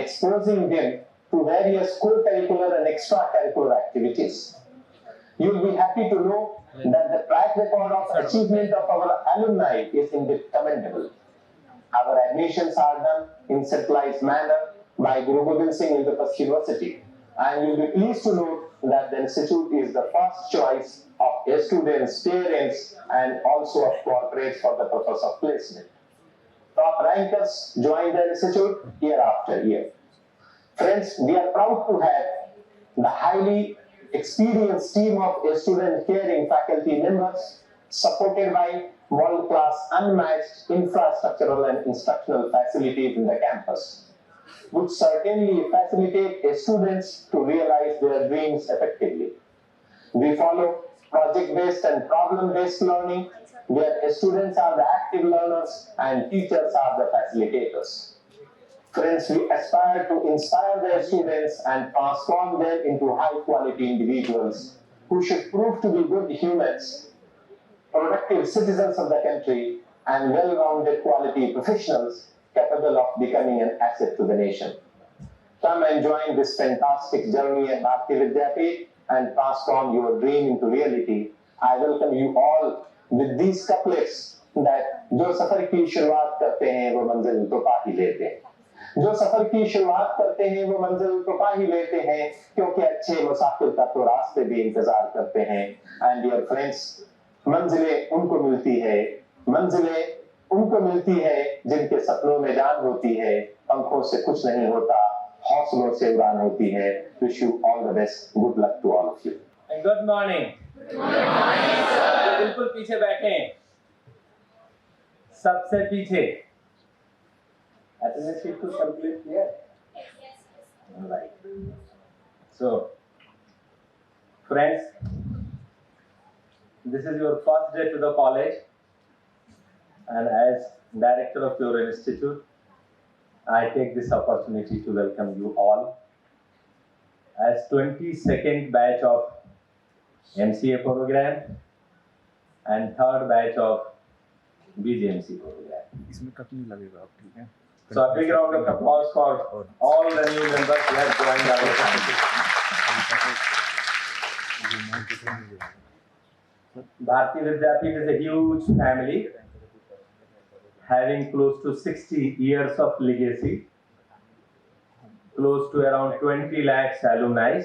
exposing them to various co-curricular and extracurricular activities. You will be happy to know that the track record of achievement of our alumni is indeed commendable. Our admissions are done in centralized manner by Guru Gobind Singh Indraprasth University, and you will be pleased to note that the institute is the first choice of students, parents, and also of corporates for the purpose of placement. Top rankers join the institute year after year. Friends, we are proud to have the highly experienced team of student caring faculty members supported by world-class unmatched infrastructural and instructional facilities in the campus, which certainly facilitate students to realize their dreams effectively. We follow project-based and problem-based learning, where students are the active learners and teachers are the facilitators. Friends, we aspire to inspire their students and transform them into high-quality individuals who should prove to be good humans, productive citizens of the country, and well-rounded quality professionals capable of becoming an asset to the nation. Come and join this fantastic journey at Bharati Vidyapeeth and transform your dream into reality. I welcome you all with these couplets that जो सफर की शुरुआत करते हैं वो मंजिल तो पा ही लेते हैं. जो सफर की शुरुआत करते हैं वो मंजिल तो पा ही लेते हैं, क्योंकि अच्छे मुसाफिर का तो रास्ते भी इंतजार करते हैं. And dear friends, मंजिलें उनको मिलती है, मंजिलें उनको मिलती है जिनके सपनों में जान होती है. पंखों से कुछ नहीं होता, हौसलों से उड़ान होती है. Wish you all the best. Good luck to all of you. And good morning. Good morning, sir. बिल्कुल पीछे बैठें, सबसे पीछे. Attendance sheet to complete किया? Yes. Right. So, friends, this is your first day to the college, and as director of your institute, I take this opportunity to welcome you all as 22nd batch of MCA program and third batch of BJMC program. इसमें cut नहीं लगेगा, आप ठीक है? So a big round of applause for all the new members who have joined our family. Bharati Vidyapeeth is a huge family, having close to 60 years of legacy, close to around 20 lakhs alumni,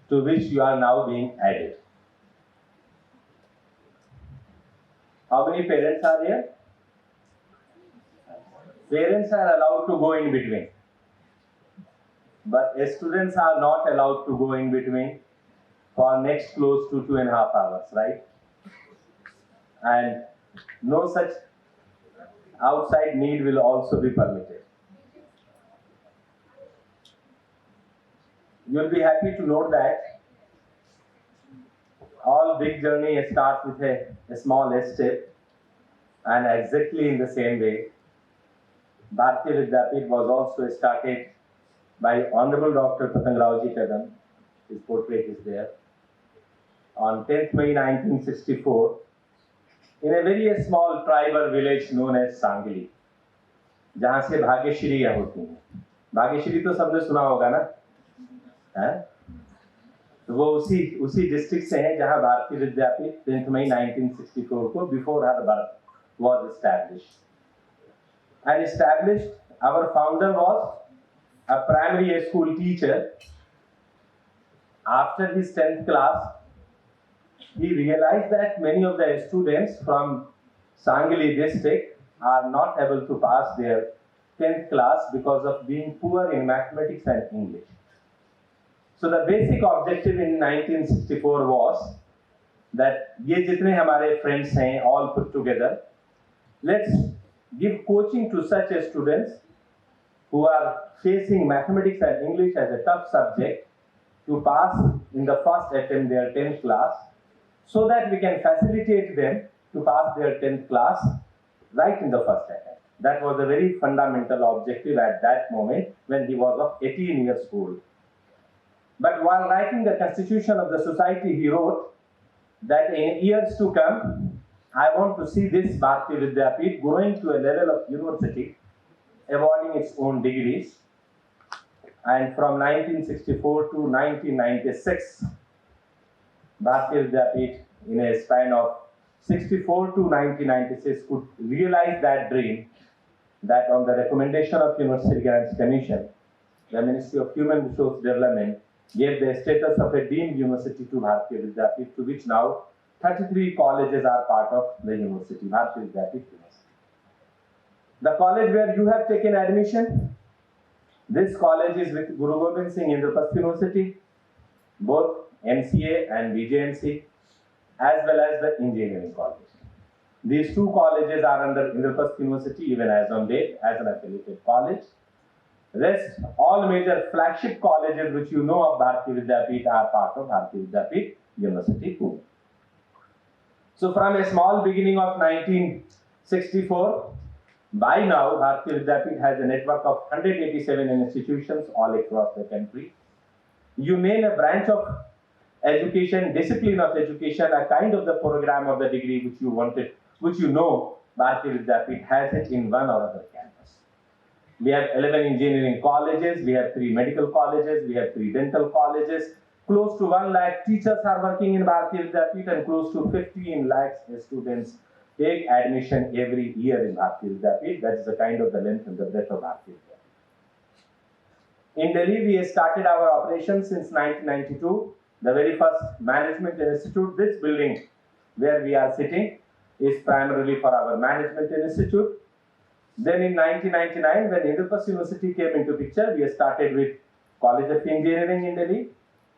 to which you are now being added. How many parents are here? Parents are allowed to go in between, but students are not allowed to go in between for next close to 2.5 hours, right? And no such outside need will also be permitted. You'll be happy to note that all big journey starts with a small step, and exactly in the same way, Bharati Vidyapeeth was also started by Honorable Dr. Patang Raoji Kadam. His portrait is there. On 10th May 1964, in a very small tribal village known as Sangli, जहाँ से भाग्यश्री होती हैं. भाग्यश्री तो सबने सुना होगा ना? हैं? तो वो उसी डिस्ट्रिक्ट से हैं जहाँ भारती विद्यापीठ 10th May 1964 को before her birth was established. And established, our founder was a primary school teacher. After his 10th class, he realized that many of the students from Sangli district are not able to pass their 10th class because of being poor in mathematics and English. So the basic objective in 1964 was that ये जितने हमारे friends हैं, all put together, let's give coaching to such students who are facing mathematics and English as a tough subject to pass in the first attempt their 10th class, so that we can facilitate them to pass their 10th class right in the first attempt. That was a very fundamental objective at that moment when he was of 18 years old. But while writing the constitution of the society, he wrote that in years to come, I want to see this Bharati Vidyapeeth growing to a level of university awarding its own degrees. And from 1964 to 1996, Bharatiya Vidyapeeth, in a span of 64 to 1996, could realize that dream that on the recommendation of University Grants Commission, the Ministry of Human Resource Development gave the status of a deemed university to Bharatiya Vidyapeeth, to which now 33 colleges are part of the university, Bharatiya Vidyapeeth University. The college where you have taken admission, this college is with Guru Gobind Singh Indraprastha University, both MCA and BJMC, as well as the engineering college. These two colleges are under Indraprastha University even as on date as an affiliated college. Rest, all major flagship colleges which you know of Bharatiya Vidyapeeth are part of Bharatiya Vidyapeeth University too. So from a small beginning of 1964, by now Bharatiya Vidyapeeth has a network of 187 institutions all across the country. You name a branch of education, discipline of education, a kind of the program of the degree which you wanted, which you know Bharatiya Vidyapeeth has it in one or other campus. We have 11 engineering colleges, we have 3 medical colleges, we have 3 dental colleges. Close to 1 lakh teachers are working in Bharatiya Vidyapeeth, and close to 15 lakhs students take admission every year in Bharatiya Vidyapeeth. That is the kind of the length and the breadth of Bharatiya Vidyapeeth. In Delhi, we started our operations since 1992. The very first management institute, this building where we are sitting, is primarily for our management institute. Then in 1999, when Indraprastha University came into picture, we started with College of Engineering in Delhi.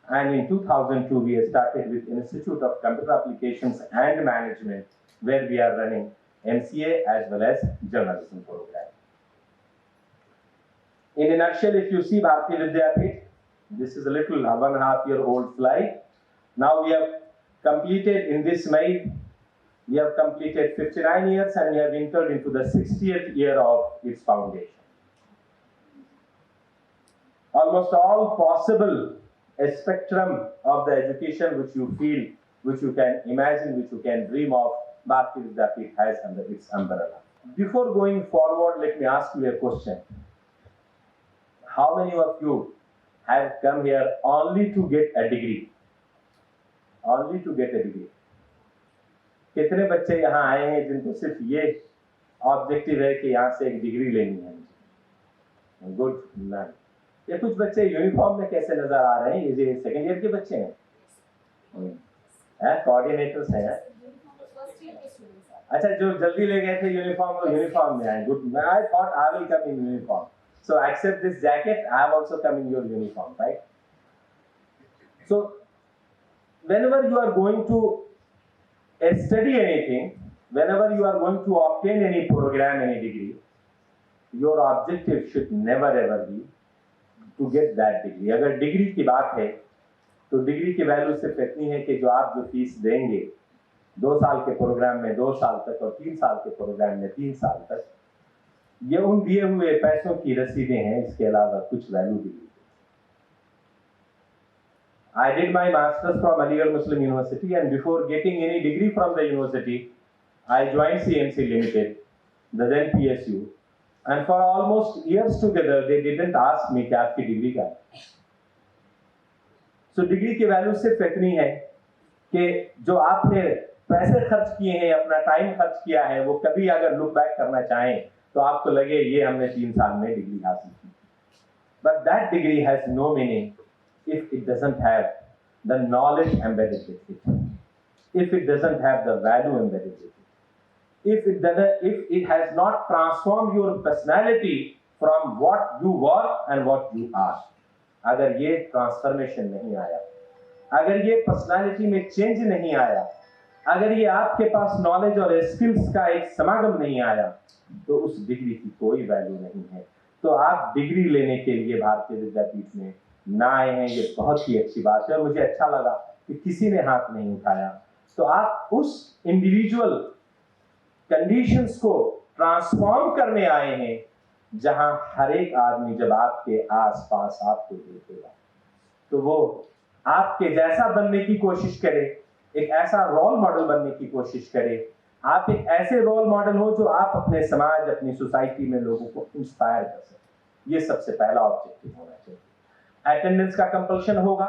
And in 2002, we started with Institute of Computer Applications and Management, where we are running MCA as well as journalism program. In a nutshell, if you see Bharatiya Vidyapeeth, this is a little 1.5-year-old slide. Now we have completed in this May, we have completed 59 years and we have entered into the 60th year of its foundation. Almost all possible a spectrum of the education which you feel, which you can imagine, which you can dream of, Bharatiya Vidyapeeth has under its umbrella. Before going forward, let me ask you a question. How many of you have come here only to get a degree? Only to get a degree. कितने बच्चे यहाँ आए हैं जिनको सिर्फ ये objective है कि यहाँ से एक डिग्री लेनी है मुझे? गुड नन। ये कुछ बच्चे यूनिफॉर्म में कैसे नजर आ रहे हैं? ये सेकेंड ईयर के बच्चे हैं, कोऑर्डिनेटर्स हैं। अच्छा, जो जल्दी ले गए थे यूनिफॉर्म, वो यूनिफॉर्म में आए। Good. I thought I will come in uniform, so accept this jacket. I have also come in your uniform, right? So whenever you are going to study anything, whenever you are going to obtain any program, any degree, your objective should never ever be to get that degree. अगर degree की बात है तो degree की value सिर्फ इतनी है कि जो आप जो फीस देंगे 2 साल के प्रोग्राम में 2 साल तक और 3 साल के प्रोग्राम में 3 साल तक, ये उन दिए हुए पैसों की रसीदें हैं, इसके अलावा कुछ value degree. I did my master's from Aligarh Muslim University, and before getting any degree from the university, I joined CMC Limited, the then PSU, and for almost years together, they didn't ask me कि आपकी degree क्या है। So degree की value सिर्फ इतनी है कि जो आपने पैसे खर्च किए हैं, अपना टाइम खर्च किया है, वो कभी अगर लुक बैक करना चाहें तो आपको लगे ये हमने 3 साल में डिग्री हासिल की। But that degree has no meaning if it doesn't have the knowledge embedded with it, if it doesn't have the value embedded with it, if it has not transformed your personality from what you were and what you are. अगर ये transformation नहीं आया, अगर ये personality में change नहीं आया, अगर ये आपके पास नॉलेज और स्किल्स का एक समागम नहीं आया, तो उस डिग्री की कोई वैल्यू नहीं है। तो आप डिग्री लेने के लिए भारतीय विद्यापीठ में ना आए हैं, ये बहुत ही अच्छी बात है और मुझे अच्छा लगा कि किसी ने हाथ नहीं उठाया। तो आप उस इंडिविजुअल कंडीशंस को ट्रांसफॉर्म करने आए हैं जहां हर एक आदमी जब आपके आसपास आपको देखेगा तो वो आपके जैसा बनने की कोशिश करे, एक ऐसा रोल मॉडल बनने की कोशिश करे आप एक ऐसे रोल मॉडल हो जो आप अपने समाज, अपनी सोसाइटी में लोगों को इंस्पायर कर सकें। ये सबसे पहला ऑब्जेक्टिव होना चाहिए। अटेंडेंस का कंपल्शन होगा,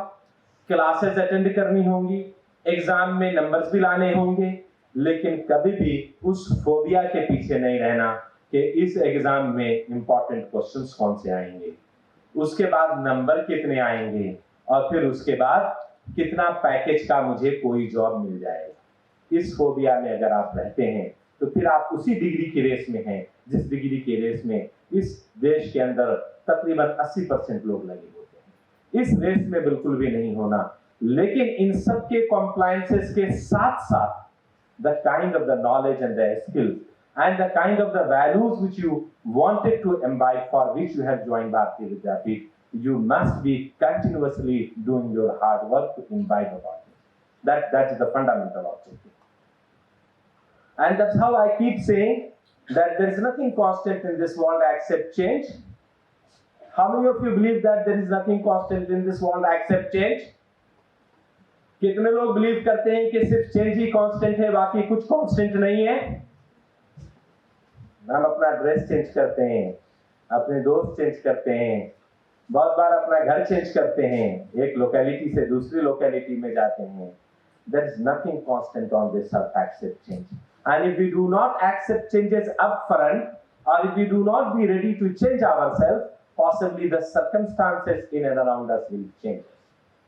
क्लासेस अटेंड करनी होंगी, एग्जाम में नंबर्स भी लाने होंगे, लेकिन कभी भी उस फोबिया के पीछे नहीं रहना कि इस एग्जाम में इंपॉर्टेंट क्वेश्चंस कौन से आएंगे, उसके बाद नंबर कितने आएंगे, और फिर उसके बाद कितना पैकेज का मुझे कोई जॉब मिल जाएगा। इस फोबिया में अगर आप रहते हैं तो फिर आप उसी डिग्री की रेस में हैं जिस डिग्री की रेस में इस देश के अंदर तकरीबन 80% लोग लगे होते हैं। इस रेस में बिल्कुल भी नहीं होना, लेकिन इन सब के कॉम्प्लायंसेस के साथ साथ the kind of the knowledge and the skills and the kind of the values which you wanted to imbibe, for which you have joined Bharatiya Vidyapeeth, you must be continuously doing your hard work to imbibe about it. That is the fundamental objective. And that's how I keep saying that there is nothing constant in this world except change. How many of you believe that there is nothing constant in this world except change? कितने लोग believe करते हैं कि सिर्फ change ही constant है, बाकी कुछ constant नहीं है? हम अपना ड्रेस चेंज करते हैं, अपने दोस्त चेंज करते हैं, बहुत बार अपना घर चेंज करते हैं, एक लोकेलिटी से दूसरी लोकेलिटी में जाते हैं। There is nothing constant on this earth except change. And if we do not accept changes up front, or if we do not be ready to change ourselves, possibly the circumstances in and around us will change.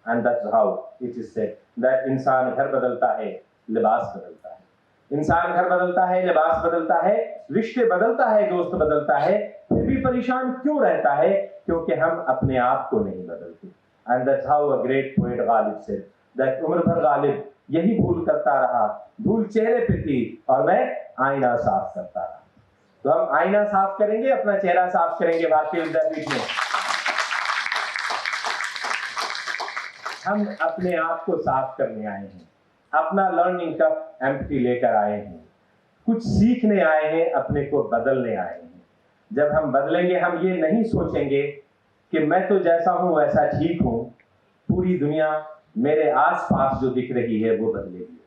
And that's how it is said that इंसान घर बदलता है, लिबास बदलता है। इंसान घर बदलता है, लिबास बदलता है, रिश्ते बदलता है, दोस्त बदलता है, फिर भी परेशान क्यों रहता है? क्योंकि हम अपने आप को नहीं बदलते। And that's how a great poet Ghalib said that उम्र भर गालिब यही भूल करता रहा, धूल चेहरे पे थी और मैं आईना साफ करता रहा। तो हम आईना साफ करेंगे, अपना चेहरा साफ करेंगे भारतीय विद्यापीठ में। हम अपने आप को साफ करने आए हैं, अपना लर्निंग कप एम्प्टी लेकर आए हैं, कुछ सीखने आए हैं, अपने को बदलने आए हैं। जब हम बदलेंगे, हम ये नहीं सोचेंगे कि मैं तो जैसा हूं वैसा ठीक हूं, पूरी दुनिया मेरे आसपास जो दिख रही है वो बदलेगी।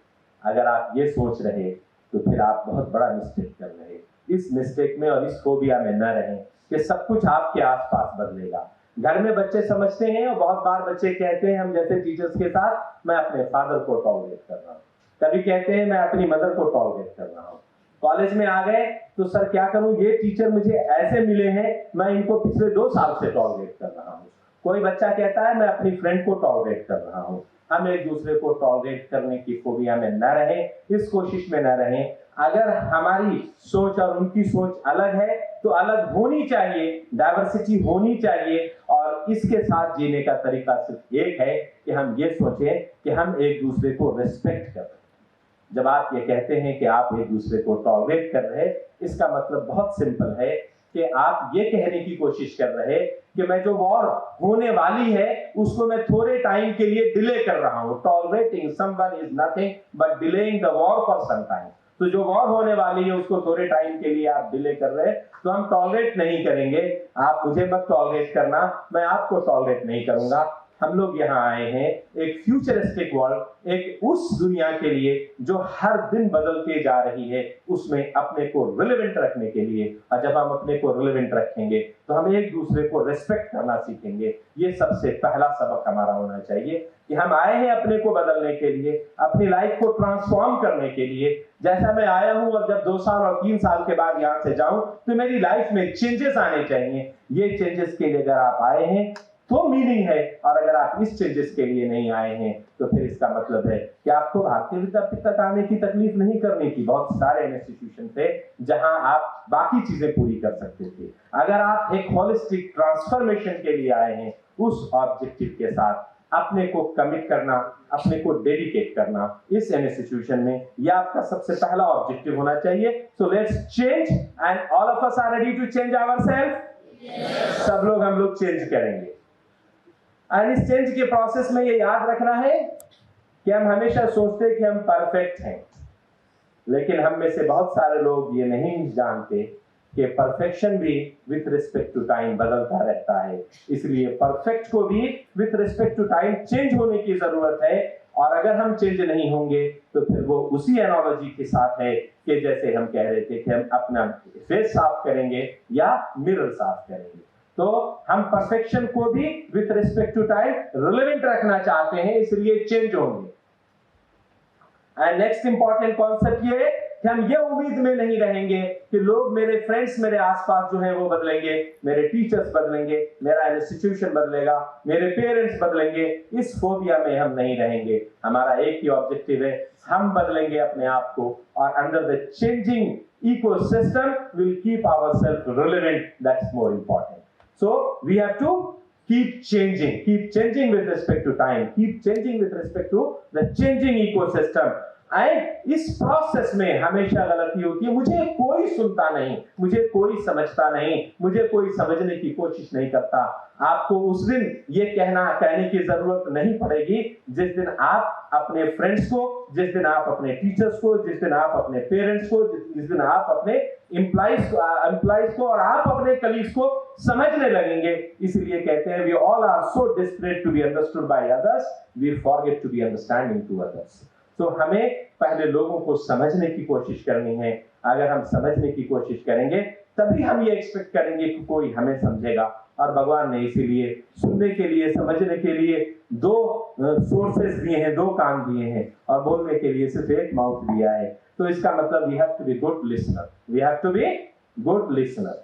अगर आप ये सोच रहे तो फिर आप बहुत बड़ा मिस्टेक कर रहे। इस मिस्टेक में और इस फोबिया में न रहें कि सब कुछ आपके आसपास बदलेगा। घर में बच्चे समझते हैं, और बहुत बार बच्चे कहते हैं हम जैसे टीचर्स के साथ, मैं अपने फादर को टॉलरेट कर रहा हूँ, कभी कहते हैं मैं अपनी मदर को टॉलरेट कर रहा हूँ। कॉलेज में आ गए तो सर क्या करूं, ये टीचर मुझे ऐसे मिले हैं, मैं इनको पिछले 2 साल से टॉलरेट कर रहा हूँ। कोई बच्चा कहता है मैं अपनी फ्रेंड को टॉलरेट कर रहा हूँ। हम एक दूसरे को टॉलरेट करने की फोबिया में न रहें, इस कोशिश में न रहें। अगर हमारी सोच और उनकी सोच अलग है तो अलग होनी चाहिए, डाइवर्सिटी होनी चाहिए, और इसके साथ जीने का तरीका सिर्फ एक है कि हम ये सोचें कि हम एक दूसरे को रिस्पेक्ट कर रहे हैं। जब आप ये कहते हैं कि आप एक दूसरे को टॉलरेट कर रहे हैं, इसका मतलब बहुत सिंपल है कि आप ये कहने की कोशिश कर रहे हैं कि मैं जो वॉर होने वाली है उसको मैं थोड़े टाइम के लिए डिले कर रहा हूं। Tolerating someone is nothing but delaying the war for some time. तो जो वॉर होने वाली है उसको थोड़े टाइम के लिए आप डिले कर रहे हैं, तो हम टॉलरेट नहीं करेंगे। आप मुझे मत टॉलरेट करना, मैं आपको टॉलरेट नहीं करूंगा। हम लोग यहाँ आए हैं एक फ्यूचरिस्टिक वर्ल्ड, एक उस दुनिया के लिए जो हर दिन बदलते जा रही है, उसमें अपने को रिलेवेंट रखने के लिए। और जब हम अपने को रिलेवेंट रखेंगे तो हम एक दूसरे को रिस्पेक्ट करना सीखेंगे। ये सबसे पहला सबक हमारा होना चाहिए कि हम आए हैं अपने को बदलने के लिए, अपनी लाइफ को ट्रांसफॉर्म करने के लिए। जैसा मैं आया हूं और जब 2 साल और 3 साल के बाद यहाँ से जाऊं तो मेरी लाइफ में चेंजेस आने चाहिए। ये चेंजेस के लिए अगर आप आए हैं तो मीनिंग है, और अगर आप इस चेंजेस के लिए नहीं आए हैं तो फिर इसका मतलब है कि आपको भारतीय विद्यापीठ तक आने की तकलीफ नहीं करनी थी। बहुत सारे इंस्टीट्यूशन थे जहां आप बाकी चीजें पूरी कर सकते थे। अगर आप एक होलिस्टिक ट्रांसफॉर्मेशन के लिए आए हैं, उस ऑब्जेक्टिव के साथ अपने को कमिट करना, अपने को डेडिकेट करना इस इंस्टीट्यूशन में, यह आपका सबसे पहला ऑब्जेक्टिव होना चाहिए। So let's change and all of us are ready to change ourselves. सब लोग हम लोग चेंज करेंगे। और इस चेंज के प्रोसेस में ये याद रखना है कि हम हमेशा सोचते हैं कि हम परफेक्ट हैं, लेकिन हम में से बहुत सारे लोग ये नहीं जानते कि परफेक्शन भी विथ रिस्पेक्ट टू टाइम बदलता रहता है। इसलिए परफेक्ट को भी with respect to time change होने की जरूरत है। और अगर हम चेंज नहीं होंगे तो फिर वो उसी एनालॉजी के साथ है कि जैसे हम कह रहे थे कि हम अपना फेस साफ करेंगे या मिरर साफ करेंगे। तो हम परफेक्शन को भी with respect to time relevant रखना चाहते हैं, इसलिए चेंज होंगे। एंड नेक्स्ट इंपॉर्टेंट कॉन्सेप्ट ये है कि हम ये उम्मीद में नहीं रहेंगे कि लोग, मेरे फ्रेंड्स मेरे आसपास जो हैं वो बदलेंगे, मेरे टीचर्स बदलेंगे, मेरा इंस्टीट्यूशन बदलेगा, मेरे पेरेंट्स बदलेंगे। इस फोबिया में हम नहीं रहेंगे। हमारा एक ही ऑब्जेक्टिव है, हम बदलेंगे अपने आप को, और under the changing ecosystem will keep ourselves relevant. That's more important. So we have to keep changing with respect to time, keep changing with respect to the changing ecosystem. And इस process में हमेशा गलती होती है, मुझे कोई सुनता नहीं, मुझे कोई समझता नहीं, मुझे कोई समझने की कोशिश नहीं करता। आपको उस दिन ये कहने की जरूरत नहीं पड़ेगी जिस दिन आप अपने फ्रेंड्स को, जिस दिन आप अपने टीचर्स को, जिस दिन आप अपने पेरेंट्स को, जिस दिन आप अपने एम्प्लॉइज को और आप अपने कलीग्स को समझने लगेंगे। इसलिए कहते हैं, we all are so desperate to be understood by others, we forget to be understanding to others. तो हमें पहले लोगों को समझने की कोशिश करनी है। अगर हम समझने की कोशिश करेंगे तभी हम ये एक्सपेक्ट करेंगे कि कोई हमें समझेगा। और भगवान ने इसीलिए सुनने के लिए, समझने के लिए दो सोर्सेस दिए हैं, दो कान दिए हैं, और बोलने के लिए सिर्फ एक माउथ दिया है। तो इसका मतलब we have to be good listener, we have to be good listener.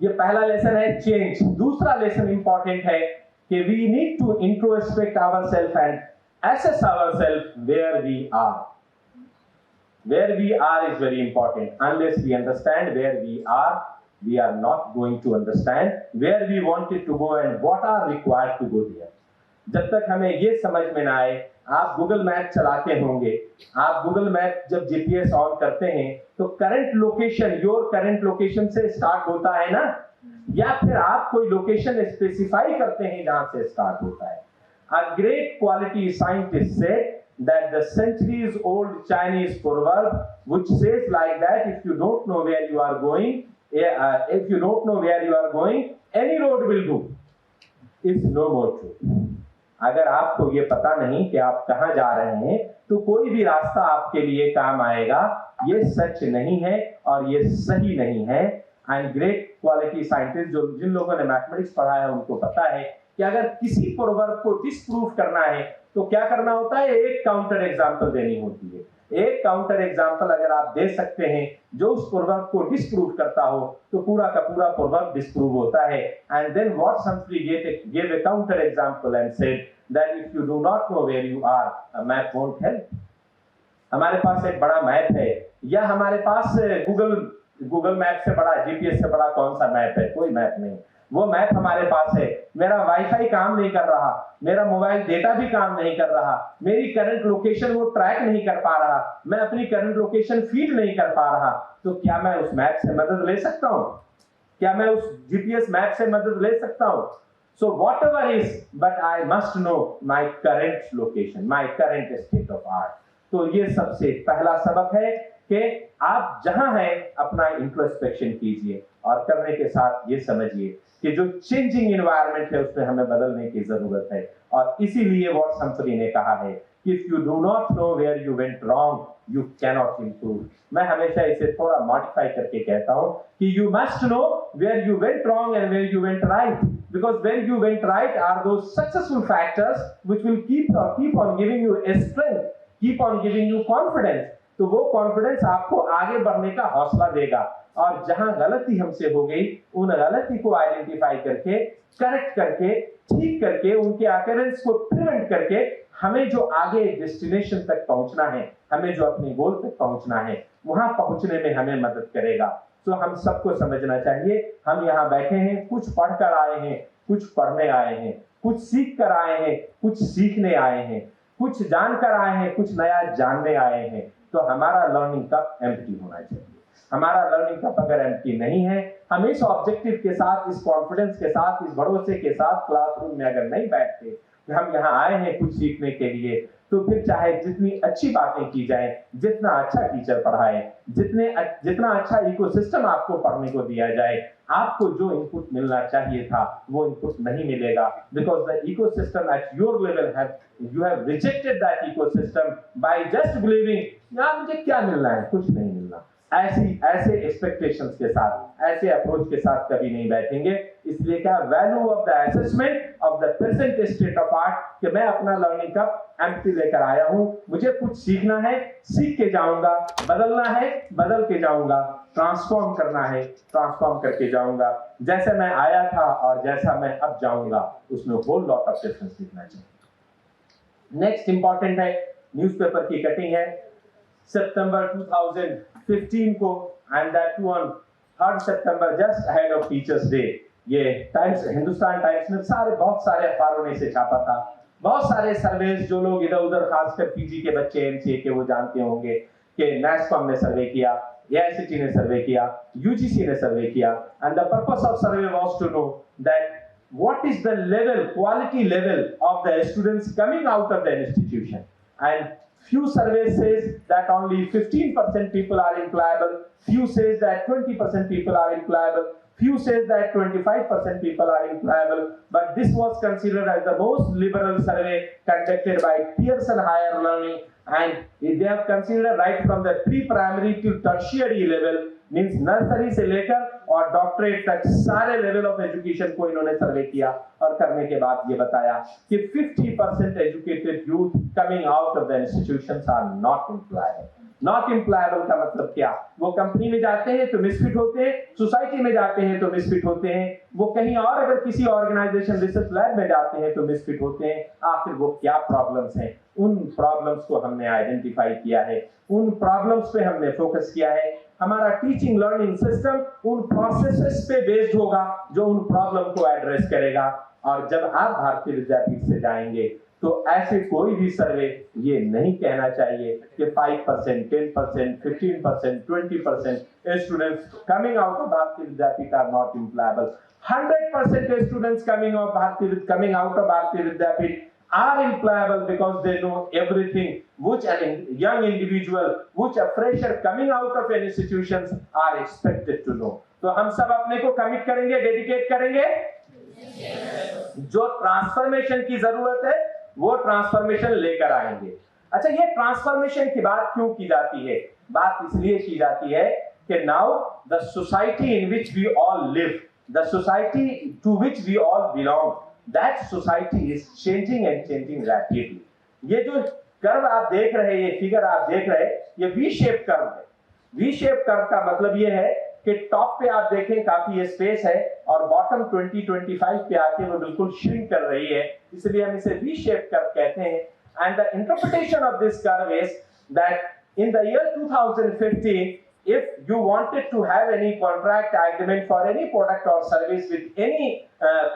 ये पहला लेसन है, चेंज। दूसरा लेसन इंपॉर्टेंट है कि we need to introspect ourselves and assess ourselves where we are. Where we are is very important. Unless we understand where we are not going to understand where we wanted to go and what are required to go there. जब तक हमें ये समझ में ना आए, आप Google map चलाते होंगे, आप गूगल मैप जब जीपीएस ऑन करते हैं तो current location, your current location से स्टार्ट होता है ना, या फिर आप कोई लोकेशन स्पेसिफाई करते हैं जहां से स्टार्ट होता है। A great quality scientist said that the centuries-old Chinese proverb, which says like that, if you don't know where you are going, any road will do, is no more true. अगर आपको ये पता नहीं कि आप कहाँ जा रहे हैं तो कोई भी रास्ता आपके लिए काम आएगा, ये सच नहीं है और ये सही नहीं है। एंड ग्रेट क्वालिटी साइंटिस्ट, जो जिन लोगों ने मैथमेटिक्स पढ़ा है उनको पता है कि अगर किसी प्रोवर्ब को डिस्प्रूव करना है तो क्या करना होता है, एक काउंटर एग्जांपल देनी होती है। एक काउंटर एग्जांपल अगर आप दे सकते हैं जो उस प्रोवर्ब को डिस्प्रूव करता हो तो पूरा का पूरा प्रोवर्ब डिस्प्रूव होता है। And then what Humphrey gave a counter example and said that if you do not know where you are, a map won't help. हमारे पास एक बड़ा मैप है, या हमारे पास गूगल मैप से बड़ा, जीपीएस से बड़ा कौन सा मैप है? कोई मैप नहीं। वो मैप हमारे पास है, मेरा वाईफाई काम नहीं कर रहा, मेरा मोबाइल डेटा भी काम नहीं कर रहा, मेरी करंट लोकेशन वो ट्रैक नहीं कर पा रहा, मैं अपनी करंट लोकेशन फीड नहीं कर पा रहा, तो क्या मैं उस मैप से मदद ले सकता हूं? क्या मैं उस जीपीएस मैप से मदद ले सकता हूं? So whatever is, but I must know my current location, my current state of art. तो ये सबसे पहला सबक है कि आप जहां हैं अपना इंट्रोस्पेक्शन कीजिए और करने के साथ ये समझिए कि जो चेंजिंग एनवायरनमेंट है उसमें हमें बदलने की जरूरत है। और इसीलिए वॉट हम्फ्री ने कहा है कि if you do not know where you went wrong you cannot improve. मैं हमेशा इसे थोड़ा मॉडिफाई करके कहता हूं कि you must know where you went wrong and where you went right, because where you went right are those successful factors which will keep on giving you a strength, keep on giving you confidence. तो वो confidence आपको आगे बढ़ने का हौसला देगा। और जहां गलती हमसे हो गई उन गलती को आइडेंटिफाई करके, करेक्ट करके, ठीक करके, उनके अकरेंस को प्रिवेंट करके हमें जो आगे डेस्टिनेशन तक पहुंचना है, हमें जो अपने गोल तक पहुंचना है, वहां पहुंचने में हमें मदद करेगा। तो हम सबको समझना चाहिए, हम यहाँ बैठे हैं, कुछ पढ़कर आए हैं, कुछ पढ़ने आए हैं, कुछ सीख कर आए हैं, कुछ सीखने आए हैं, कुछ जानकर आए हैं, कुछ नया जानने आए हैं। तो हमारा लर्निंग कप एम्प्टी होना चाहिए। हमारा लर्निंग कप अगर एम्प्टी नहीं है, हम इस ऑब्जेक्टिव के साथ, इस कॉन्फिडेंस के साथ, इस भरोसे के साथ क्लासरूम में अगर नहीं बैठते कि हम यहाँ आए हैं कुछ सीखने के लिए, तो फिर चाहे जितनी अच्छी बातें की जाए, जितना अच्छा टीचर पढ़ाए, जितना अच्छा इकोसिस्टम आपको पढ़ने को दिया जाए, आपको जो इनपुट मिलना चाहिए था वो इनपुट नहीं मिलेगा, because the ecosystem at your level you have rejected that ecosystem by just believing यार मुझे क्या मिलना है, कुछ नहीं मिलना। ऐसे एक्सपेक्टेशंस के साथ, ऐसे अप्रोच के साथ कभी नहीं बैठेंगे। इसलिए क्या value of the assessment of the present state of art, कि मैं अपना लर्निंग कप एम्प्टी लेकर आया हूं, मुझे कुछ सीखना है, सीख के जाऊंगा, बदलना है, बदल के जाऊंगा, ट्रांसफॉर्म करना है, ट्रांसफॉर्म करके जाऊंगा। जैसे मैं आया था और जैसा मैं अब जाऊंगा उसमें होल लॉट ऑफ डिफरेंस दिखना चाहिए। नेक्स्ट इंपॉर्टेंट है, न्यूज़पेपर की कटिंग है, सितंबर 2015 को, एंड दैट टू ऑन 3 सितंबर, just ahead of teachers day. ये टाइम्स, हिंदुस्तान टाइम्स में बहुत सारे अखबारों ने इसे छापा था। बहुत सारे सर्वेज जो लोग इधर उधर, खासकर पीजी के बच्चे, एमसीए के, वो जानते होंगे कि NASSCOM ने सर्वे किया, AICTE ने सर्वे किया, UGC ने सर्वे किया, and the purpose of survey was to know that what is the level, quality level of the students coming out of the institution. And few surveys says that only 15% people are employable, few says that 20% people are employable, few says that 25% people are employable, but this was considered as the most liberal survey conducted by Pearson Higher Learning, and they have considered right from the pre-primary to tertiary level, means nursery से लेकर और doctorate तक सारे level of education को इन्होंने सर्वे किया, और करने के बाद ये बताया कि 50% educated youth coming out of the institutions are not employable. Not employable का मतलब क्या? वो कंपनी में जाते हैं तो मिसफिट होते हैं, सोसाइटी में जाते हैं तो मिसफिट होते हैं, वो कहीं और अगर किसी ऑर्गेनाइजेशन रिसर्च लैब में जाते हैं तो मिसफिट होते हैं। आखिर वो क्या प्रॉब्लम्स हैं? उन प्रॉब्लम्स को हमने आइडेंटिफाई किया है, उन प्रॉब्लम्स पे हमने फोकस किया है। हमारा टीचिंग लर्निंग सिस्टम उन प्रोसेसेस पे बेस्ड होगा जो उन प्रॉब्लम को एड्रेस करेगा। और जब आप भारतीय विद्यापीठ से जाएंगे तो ऐसे कोई भी सर्वे ये नहीं कहना चाहिए कि 5%, 10%, 15%, 20% students coming out of Bharatiya Vidyapeeth are not employable. 100% students coming out of Bharatiya Vidyapeeth are employable because they know everything which a young individual, which a fresher coming out of an institutions are expected to know. तो हम सब अपने को commit करेंगे, dedicate करेंगे। जो transformation की जरूरत है वो ट्रांसफॉर्मेशन लेकर आएंगे। अच्छा, ये ट्रांसफॉर्मेशन की बात क्यों की जाती है? बात इसलिए की जाती है कि now the society in which we all live, the society to which we all belong, that society is changing and changing rapidly. ये जो कर्व आप देख रहे हैं, ये फिगर आप देख रहे हैं, ये वी शेप कर्व है। वी शेप कर्व का मतलब ये है कि टॉप पे आप देखें काफी स्पेस है और बॉटम 20-25 पे आके वो बिल्कुल श्रिंक कर रही है, इसलिए हम इसे वी शेप कर्व कहते हैं। And the interpretation of this curve is that in the year 2015, if you wanted to have any contract agreement for any product or service with any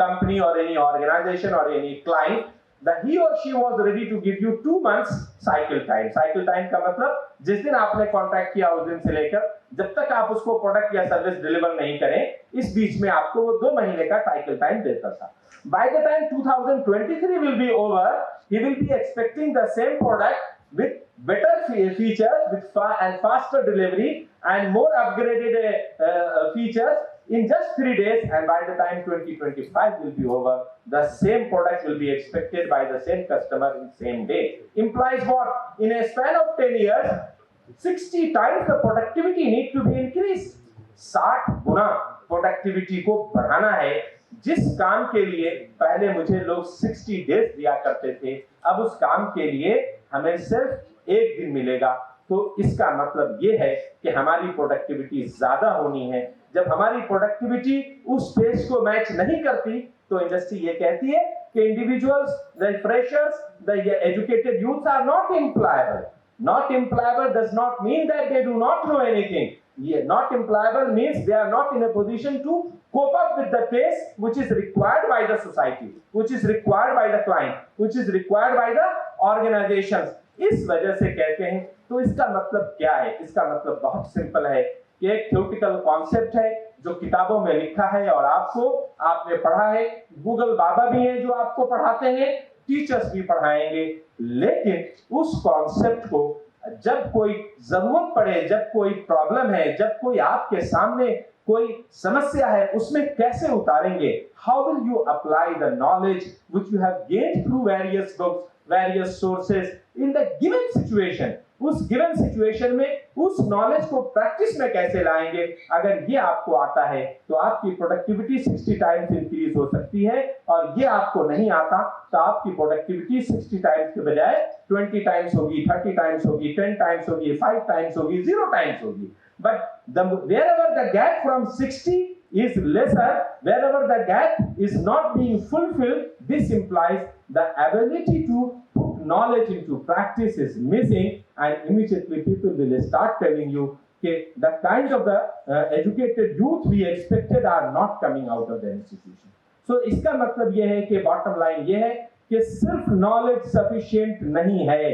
company or any organization or any client, that he or she was ready to give you 2 months cycle time. Cycle time का मतलब जिस दिन आपने contract किया उस दिन से लेकर जब तक आप उसको प्रोडक्ट या सर्विस डिलीवर नहीं करें, इस बीच में आपको वो 2 महीने का साइकिल टाइम देता था। By the time 2023 will be over, he will be expecting the same product with better features, with and faster delivery and more upgraded features in just 3 days, and by the time 2025 will be over, the same product will be expected by the same customer in same day. Implies what? In a span of 10 years, 60 times the productivity need to be increased. 60 Guna productivity को बढ़ाना है। जिस काम के लिए पहले मुझे लोग 60 डेज दिया करते थे, अब उस काम के लिए हमें सिर्फ 1 दिन मिलेगा। तो इसका मतलब ये है कि हमारी प्रोडक्टिविटी ज्यादा होनी है। जब हमारी प्रोडक्टिविटी उस पेस को मैच नहीं करती तो इंडस्ट्री ये कहती है कि individuals, the freshers, the educated youth are not employable. Not employable does not mean that they do not know anything. Yeah, not employable means they are not in a position to cope up with the pace which is required by the society, which is required by the client, which is required by the organizations. इस वजह से कहते हैं। तो इसका मतलब क्या है? इसका मतलब बहुत सिंपल है कि एक थ्योरेटिकल कॉन्सेप्ट है जो किताबों में लिखा है और आपने पढ़ा है। गूगल बाबा भी हैं जो आपको पढ़ाते हैं, टीचर्स भी पढ़ाएंगे, लेकिन उस कॉन्सेप्ट को जब कोई जरूरत पड़े, जब कोई प्रॉब्लम है, जब कोई आपके सामने कोई समस्या है, उसमें कैसे उतारेंगे? How will you apply the knowledge which you have gained through various books, various sources in the given situation? उस गिवन सिचुएशन में उस नॉलेज को प्रैक्टिस में कैसे लाएंगे? अगर ये आपको आता है तो आपकी प्रोडक्टिविटी 60 टाइम्स इंक्रीज हो सकती है, और ये आपको नहीं आता तो आपकी प्रोडक्टिविटी 60 टाइम्स के बजाय 20 टाइम्स होगी, 30 टाइम्स होगी, 10 टाइम्स होगी, 5 टाइम्स होगी, 0 टाइम्स होगी. But wherever the gap from 60 is lesser, wherever the gap is not being fulfilled, this implies the ability to put knowledge into practice is missing, and immediately people will start telling you that the kind of the educated youth we expected are not coming out of the institution. So इसका मतलब ये है कि bottom line ये है कि सिर्फ knowledge sufficient नहीं है.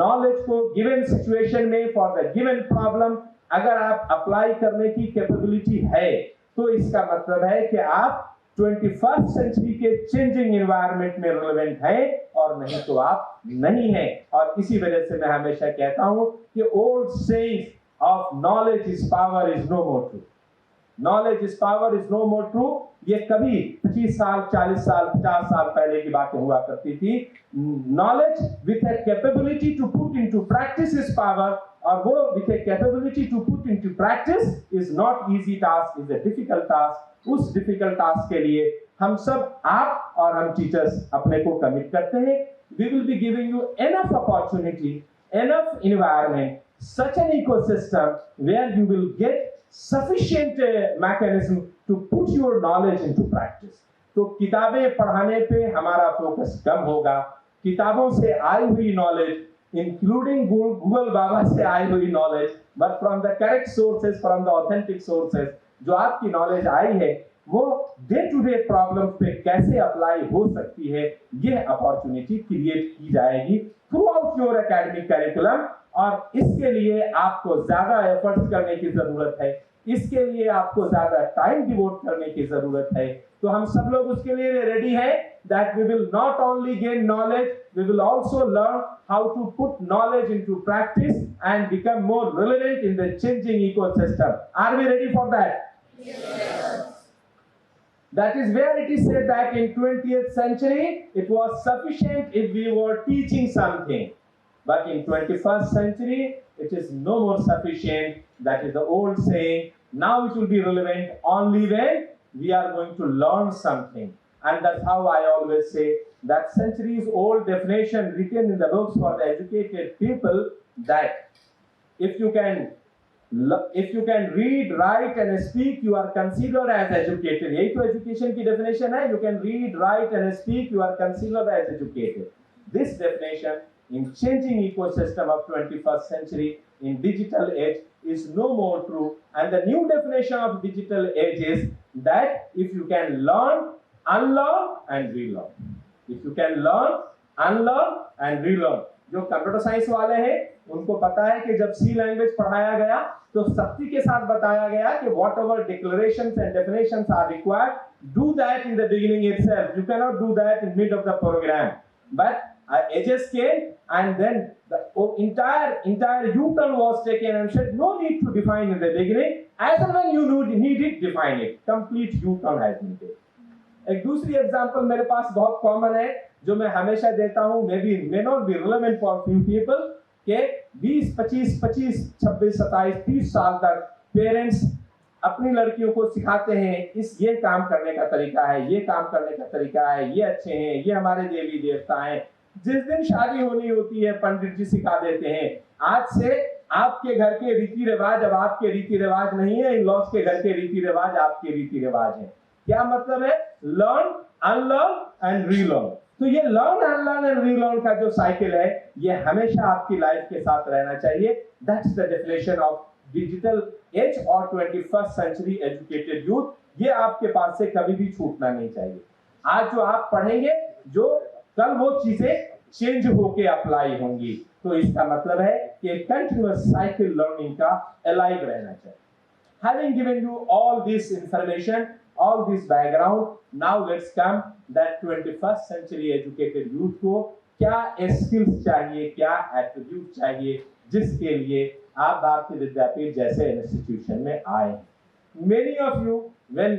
Knowledge को given situation में for the given problem अगर आप अप्लाई करने की कैपेबिलिटी है, तो इसका मतलब है कि आप 21st सेंचुरी के चेंजिंग एनवायरनमेंट में रिलेवेंट हैं, और नहीं तो आप नहीं हैं. और इसी वजह से मैं हमेशा कहता हूं कि old saying of knowledge is power is no more true. Knowledge is power is no more true. ये कभी 25 साल, 40 साल, 50 साल पहले की बातें हुआ करती थी. Knowledge with a capability to put into practice is power, और वो with a capability to put into practice is not easy task, is a difficult task. उस difficult task के लिए हम सब, आप और हम टीचर्स अपने को कमिट करते हैं. We will be giving you enough opportunity, enough environment, such an ecosystem where you will get sufficient mechanism to put your knowledge into practice. तो किताबें पढ़ाने पे हमारा फोकस कम होगा. किताबों से आई हुई नॉलेज, including Google Baba से आई हुई knowledge, but from the correct sources, from the authentic sources, जो आपकी knowledge आई है, वो day to day problems पे कैसे apply हो सकती है, ये opportunity create की जाएगी throughout your academic curriculum. और इसके लिए आपको ज़्यादा efforts करने की ज़रूरत है, इसके लिए आपको ज़्यादा time devote करने की ज़रूरत है. तो हम सब लोग उसके लिए रेडी हैं, that we will not only gain knowledge, we will also learn how to put knowledge into practice and become more relevant in the changing ecosystem. Are we ready for that? Yes. That is where it is said that in 20th century it was sufficient if we were teaching something, but in 21st century it is no more sufficient. That is the old saying. Now it will be relevant only when we are going to learn something. And that's how I always say that centuries old definition written in the books for the educated people, that if you can read, write and speak, you are considered as educated. यही तो education की definition है. You can read, write and speak, you are considered as educated. This definition in changing ecosystem of 21st century in digital age is no more true. And the new definition of digital age is that if you can learn, unlearn and relearn. If you can learn, unlearn and relearn. जो computer science वाले हैं उनको पता है कि जब सी language पढ़ाया गया तो सख्ती के साथ बताया गया कि whatever declarations and definitions are required, do that in the beginning itself. You cannot do that in mid of the program. But ages came and then the entire U-turn was taken and said no need to define in the beginning. As and when you need it, define it. Complete U-turn has been taken. एक दूसरी example मेरे पास बहुत common है जो मैं हमेशा देता हूं, may not be relevant for few people, के 20, 25, 26, 27, 30 साल तक पेरेंट्स अपनी लड़कियों को सिखाते हैं ये काम करने का तरीका है, ये काम करने का तरीका है, ये अच्छे हैं, ये हमारे देवी देवता हैं. जिस दिन शादी होनी होती है पंडित जी सिखा देते हैं आज से आपके घर के रीति रिवाज अब आपके रीति रिवाज नहीं है, इन लॉस के घर के रीति रिवाज आपके रीति रिवाज है. क्या मतलब है? Learn, unlearn and relearn. तो ये लर्न, अनलर्न एंड रीलर्न का जो साइकिल है ये हमेशा आपकी लाइफ के साथ रहना चाहिए. That's the definition of digital age और 21st सेंचुरी एजुकेटेड यूथ. ये आपके पास से कभी भी छूटना नहीं चाहिए. आज जो आप पढ़ेंगे जो कल वो चीजें चेंज होके अप्लाई होंगी. तो इसका मतलब है कि एक कंटिन्यूअस साइकिल लर्निंग का अलाइव रहना चाहिए. Having given you all this information, all this background. Now let's come that 21st century educated youth को क्या skills चाहिए, क्या attribute चाहिए, जिसके लिए आप भारतीय विद्यापीठ जैसे इंस्टीट्यूशन में आए। Many of you when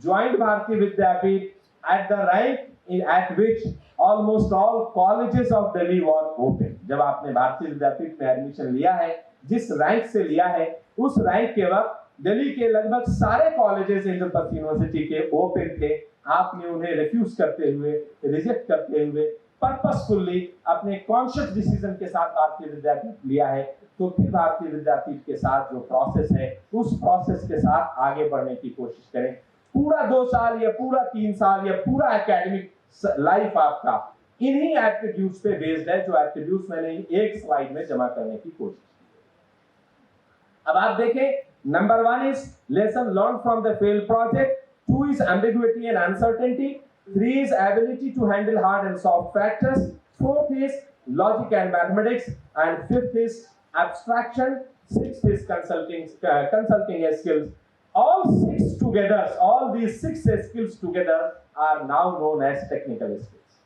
joined Bharati Vidyapeeth at the rank at which almost all colleges of Delhi were open. जब आपने भारतीय विद्यापीठ में एडमिशन लिया है, जिस रैंक से लिया है, उस रैंक के वक्त दिल्ली के लगभग सारे कॉलेजेस इंद्रप्रस्थ यूनिवर्सिटी के ओपन थे। आपने उन्हें रिफ्यूज करते हुए, रिजेक्ट करते हुए पर्पसफुली अपने कॉन्शियस डिसीजन के साथ भारतीय विद्यापीठ लिया है। तो फिर भारतीय विद्यापीठ के साथ जो प्रोसेस है, उस प्रोसेस के साथ आगे बढ़ने की कोशिश करें। पूरा 2 साल या पूरा 3 साल या पूरा एकेडमिक लाइफ आपका इन्हीं एट्रीब्यूट्स पे बेस्ड है, जो एट्रीब्यूट्स मैंने एक स्लाइड में जमा करने की कोशिश की। अब आप देखें, number 1 is lesson learn from the failed project, 2 is ambiguity and uncertainty, 3 is ability to handle hard and soft factors, 4th is logic and mathematics, and 5th is abstraction, 6th is consulting skills. All 6 together, all these 6 skills together are now known as technical skills.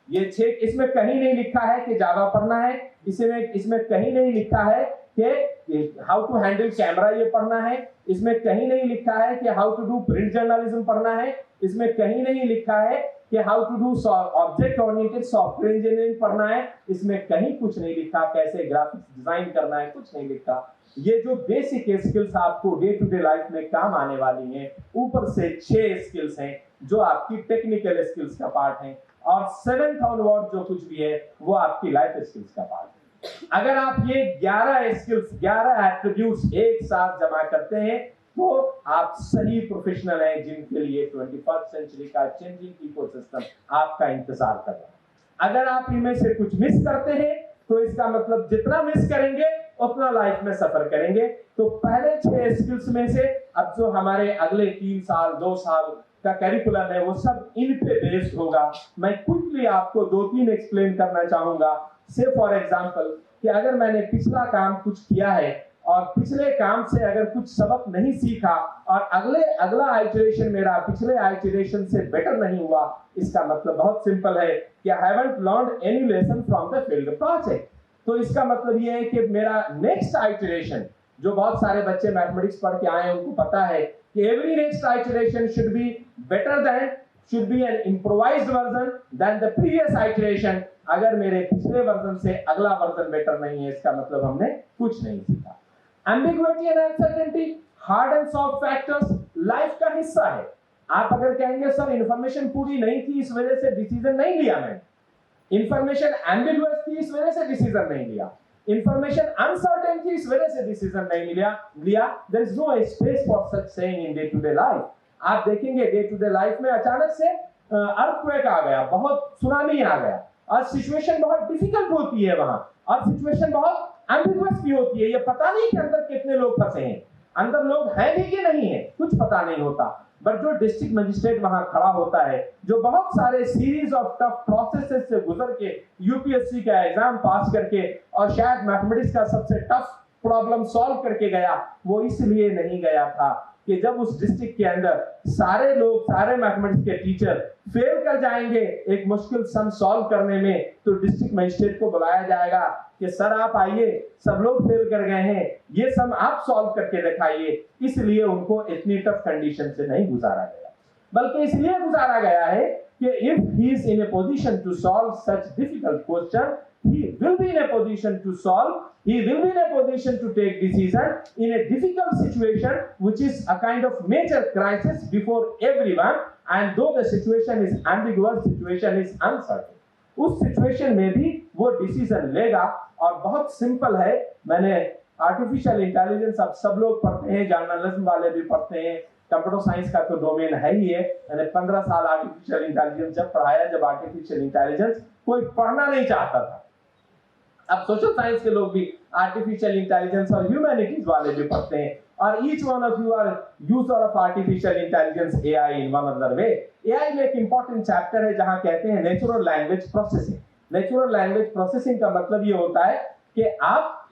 ये 6, इसमें कहीं नहीं लिखा है कि जावा पढ़ना है, इसमें कहीं नहीं लिखा है कि हाउ टू हैंडल कैमरा ये पढ़ना है, इसमें कहीं नहीं लिखा है कि how to do print journalism पढ़ना है, इसमें कहीं नहीं लिखा है कि how to do object oriented software engineering पढ़ना है, इसमें कहीं कुछ नहीं लिखा कैसे ग्राफिक्स डिजाइन करना है, कुछ नहीं लिखा। ये जो बेसिक स्किल्स आपको डे टू डे लाइफ में काम आने वाली हैं, ऊपर से 6 स्किल्स हैं जो आपकी टेक्निकल स्किल्स का पार्ट हैं, और 7th ऑनवर्ड जो कुछ भी है वो आपकी लाइफ स्किल्स का पार्ट है। अगर आप ये 11 स्किल्स, 11 एट्रीब्यूट्स एक साथ जमा करते हैं तो आप सही प्रोफेशनल हैं, जिनके लिए 21st सेंचुरी का चेंजिंग इकोसिस्टम आपका इंतजार कर रहा है। अगर आप इनमें से कुछ मिस करते हैं तो इसका मतलब जितना मिस करेंगे उतना लाइफ में सफर करेंगे। तो पहले 6 स्किल्स में से अब जो हमारे अगले 3 साल 2 साल का करिकुलम है वो सब इन पे बेस्ड होगा। मैं क्विकली आपको 2-3 एक्सप्लेन करना चाहूंगा। से फॉर एग्जांपल कि अगर मैंने पिछला काम कुछ किया है और पिछले काम से अगर कुछ सबक नहीं सीखा और अगला आइटरेशन मेरा पिछले आइटरेशन से बेटर नहीं हुआ, इसका मतलब बहुत सिंपल है कि I haven't learned any lesson from the field project. तो इसका मतलब ये है कि मेरा नेक्स्ट आइटरेशन, जो बहुत सारे बच्चे मैथमेटिक्स पढ़ के आए हैं उनको पता है कि every next iteration should be better than, should be an improvised version than the previous iteration। अगर मेरे पिछले वर्जन से अगला वर्जन बेटर नहीं है, इसका मतलब हमने कुछ नहीं सीखा। Ambiguity and uncertainty, hard and soft factors life का हिस्सा है। आप अगर कहेंगे सर इन्फॉर्मेशन पूरी नहीं थी इस वजह से डिसीजन नहीं लिया, मैं इन्फॉर्मेशन एम्बिगुअस थी इस वजह से डिसीजन नहीं लिया, इन्फॉर्मेशन अनसर्टेन थी इस वजह से डिसीजन नहीं लिया, there is no space for such saying in day to day life. आप देखेंगे डे टू डे लाइफ में अचानक से अर्थक्वेक आ गया, बहुत सुनामी आ गया और सिचुएशन बहुत डिफिकल्ट होती है वहां, और सिचुएशन बहुत एम्बिगुअस भी होती है। ये पता नहीं कि अंदर कितने लोग फंसे हैं, अंदर लोग हैं भी कि नहीं है, कुछ पता नहीं होता। बट जो डिस्ट्रिक्ट मजिस्ट्रेट वहां खड़ा होता है, जो बहुत सारे सीरीज ऑफ टफ प्रोसेसेस से गुजर के यूपीएससी का एग्जाम पास करके और शायद मैथमेटिक्स का सबसे टफ प्रॉब्लम सॉल्व करके गया, वो इसलिए नहीं गया था कि जब उस डिस्ट्रिक्ट के अंदर सारे लोग, सारे मैथमेटिक्स के टीचर फेल कर जाएंगे एक मुश्किल सम सॉल्व करने में, तो डिस्ट्रिक्ट मजिस्ट्रेट को बुलाया जाएगा कि सर आप आइए, सब लोग फेल कर गए हैं, ये सम आप सॉल्व करके दिखाइए। इसलिए उनको इतनी टफ कंडीशन से नहीं गुजारा गया, बल्कि इसलिए गुजारा गया है कि if he is in a position to solve such difficult question, he will be in a position to solve, he will be in a position to take decision in a difficult situation which is a kind of major crisis before everyone, and though the situation is ambiguous, situation is uncertain, उस situation में भी वो decision लेगा। और बहुत simple है, मैंने artificial intelligence अब सब लोग पढ़ते हैं, जर्नलिज्म वाले भी पढ़ते हैं, कंप्यूटर साइंस का तो डोमेन है ही है। मैंने 15 साल आर्टिफिशियल इंटेलिजेंस जब पढ़ाया, जब आर्टिफिशियल इंटेलिजेंस कोई पढ़ना नहीं चाहता था। अब सोशल साइंस के लोग भी आर्टिफिशियल इंटेलिजेंस और ह्यूमैनिटीज वाले भी पढ़ते हैं, और each one of you are user of artificial intelligence AI in one other way. AI में एक इंपॉर्टेंट चैप्टर है जहां कहते हैं natural language processing. Natural language processing का मतलब ये होता है कि आप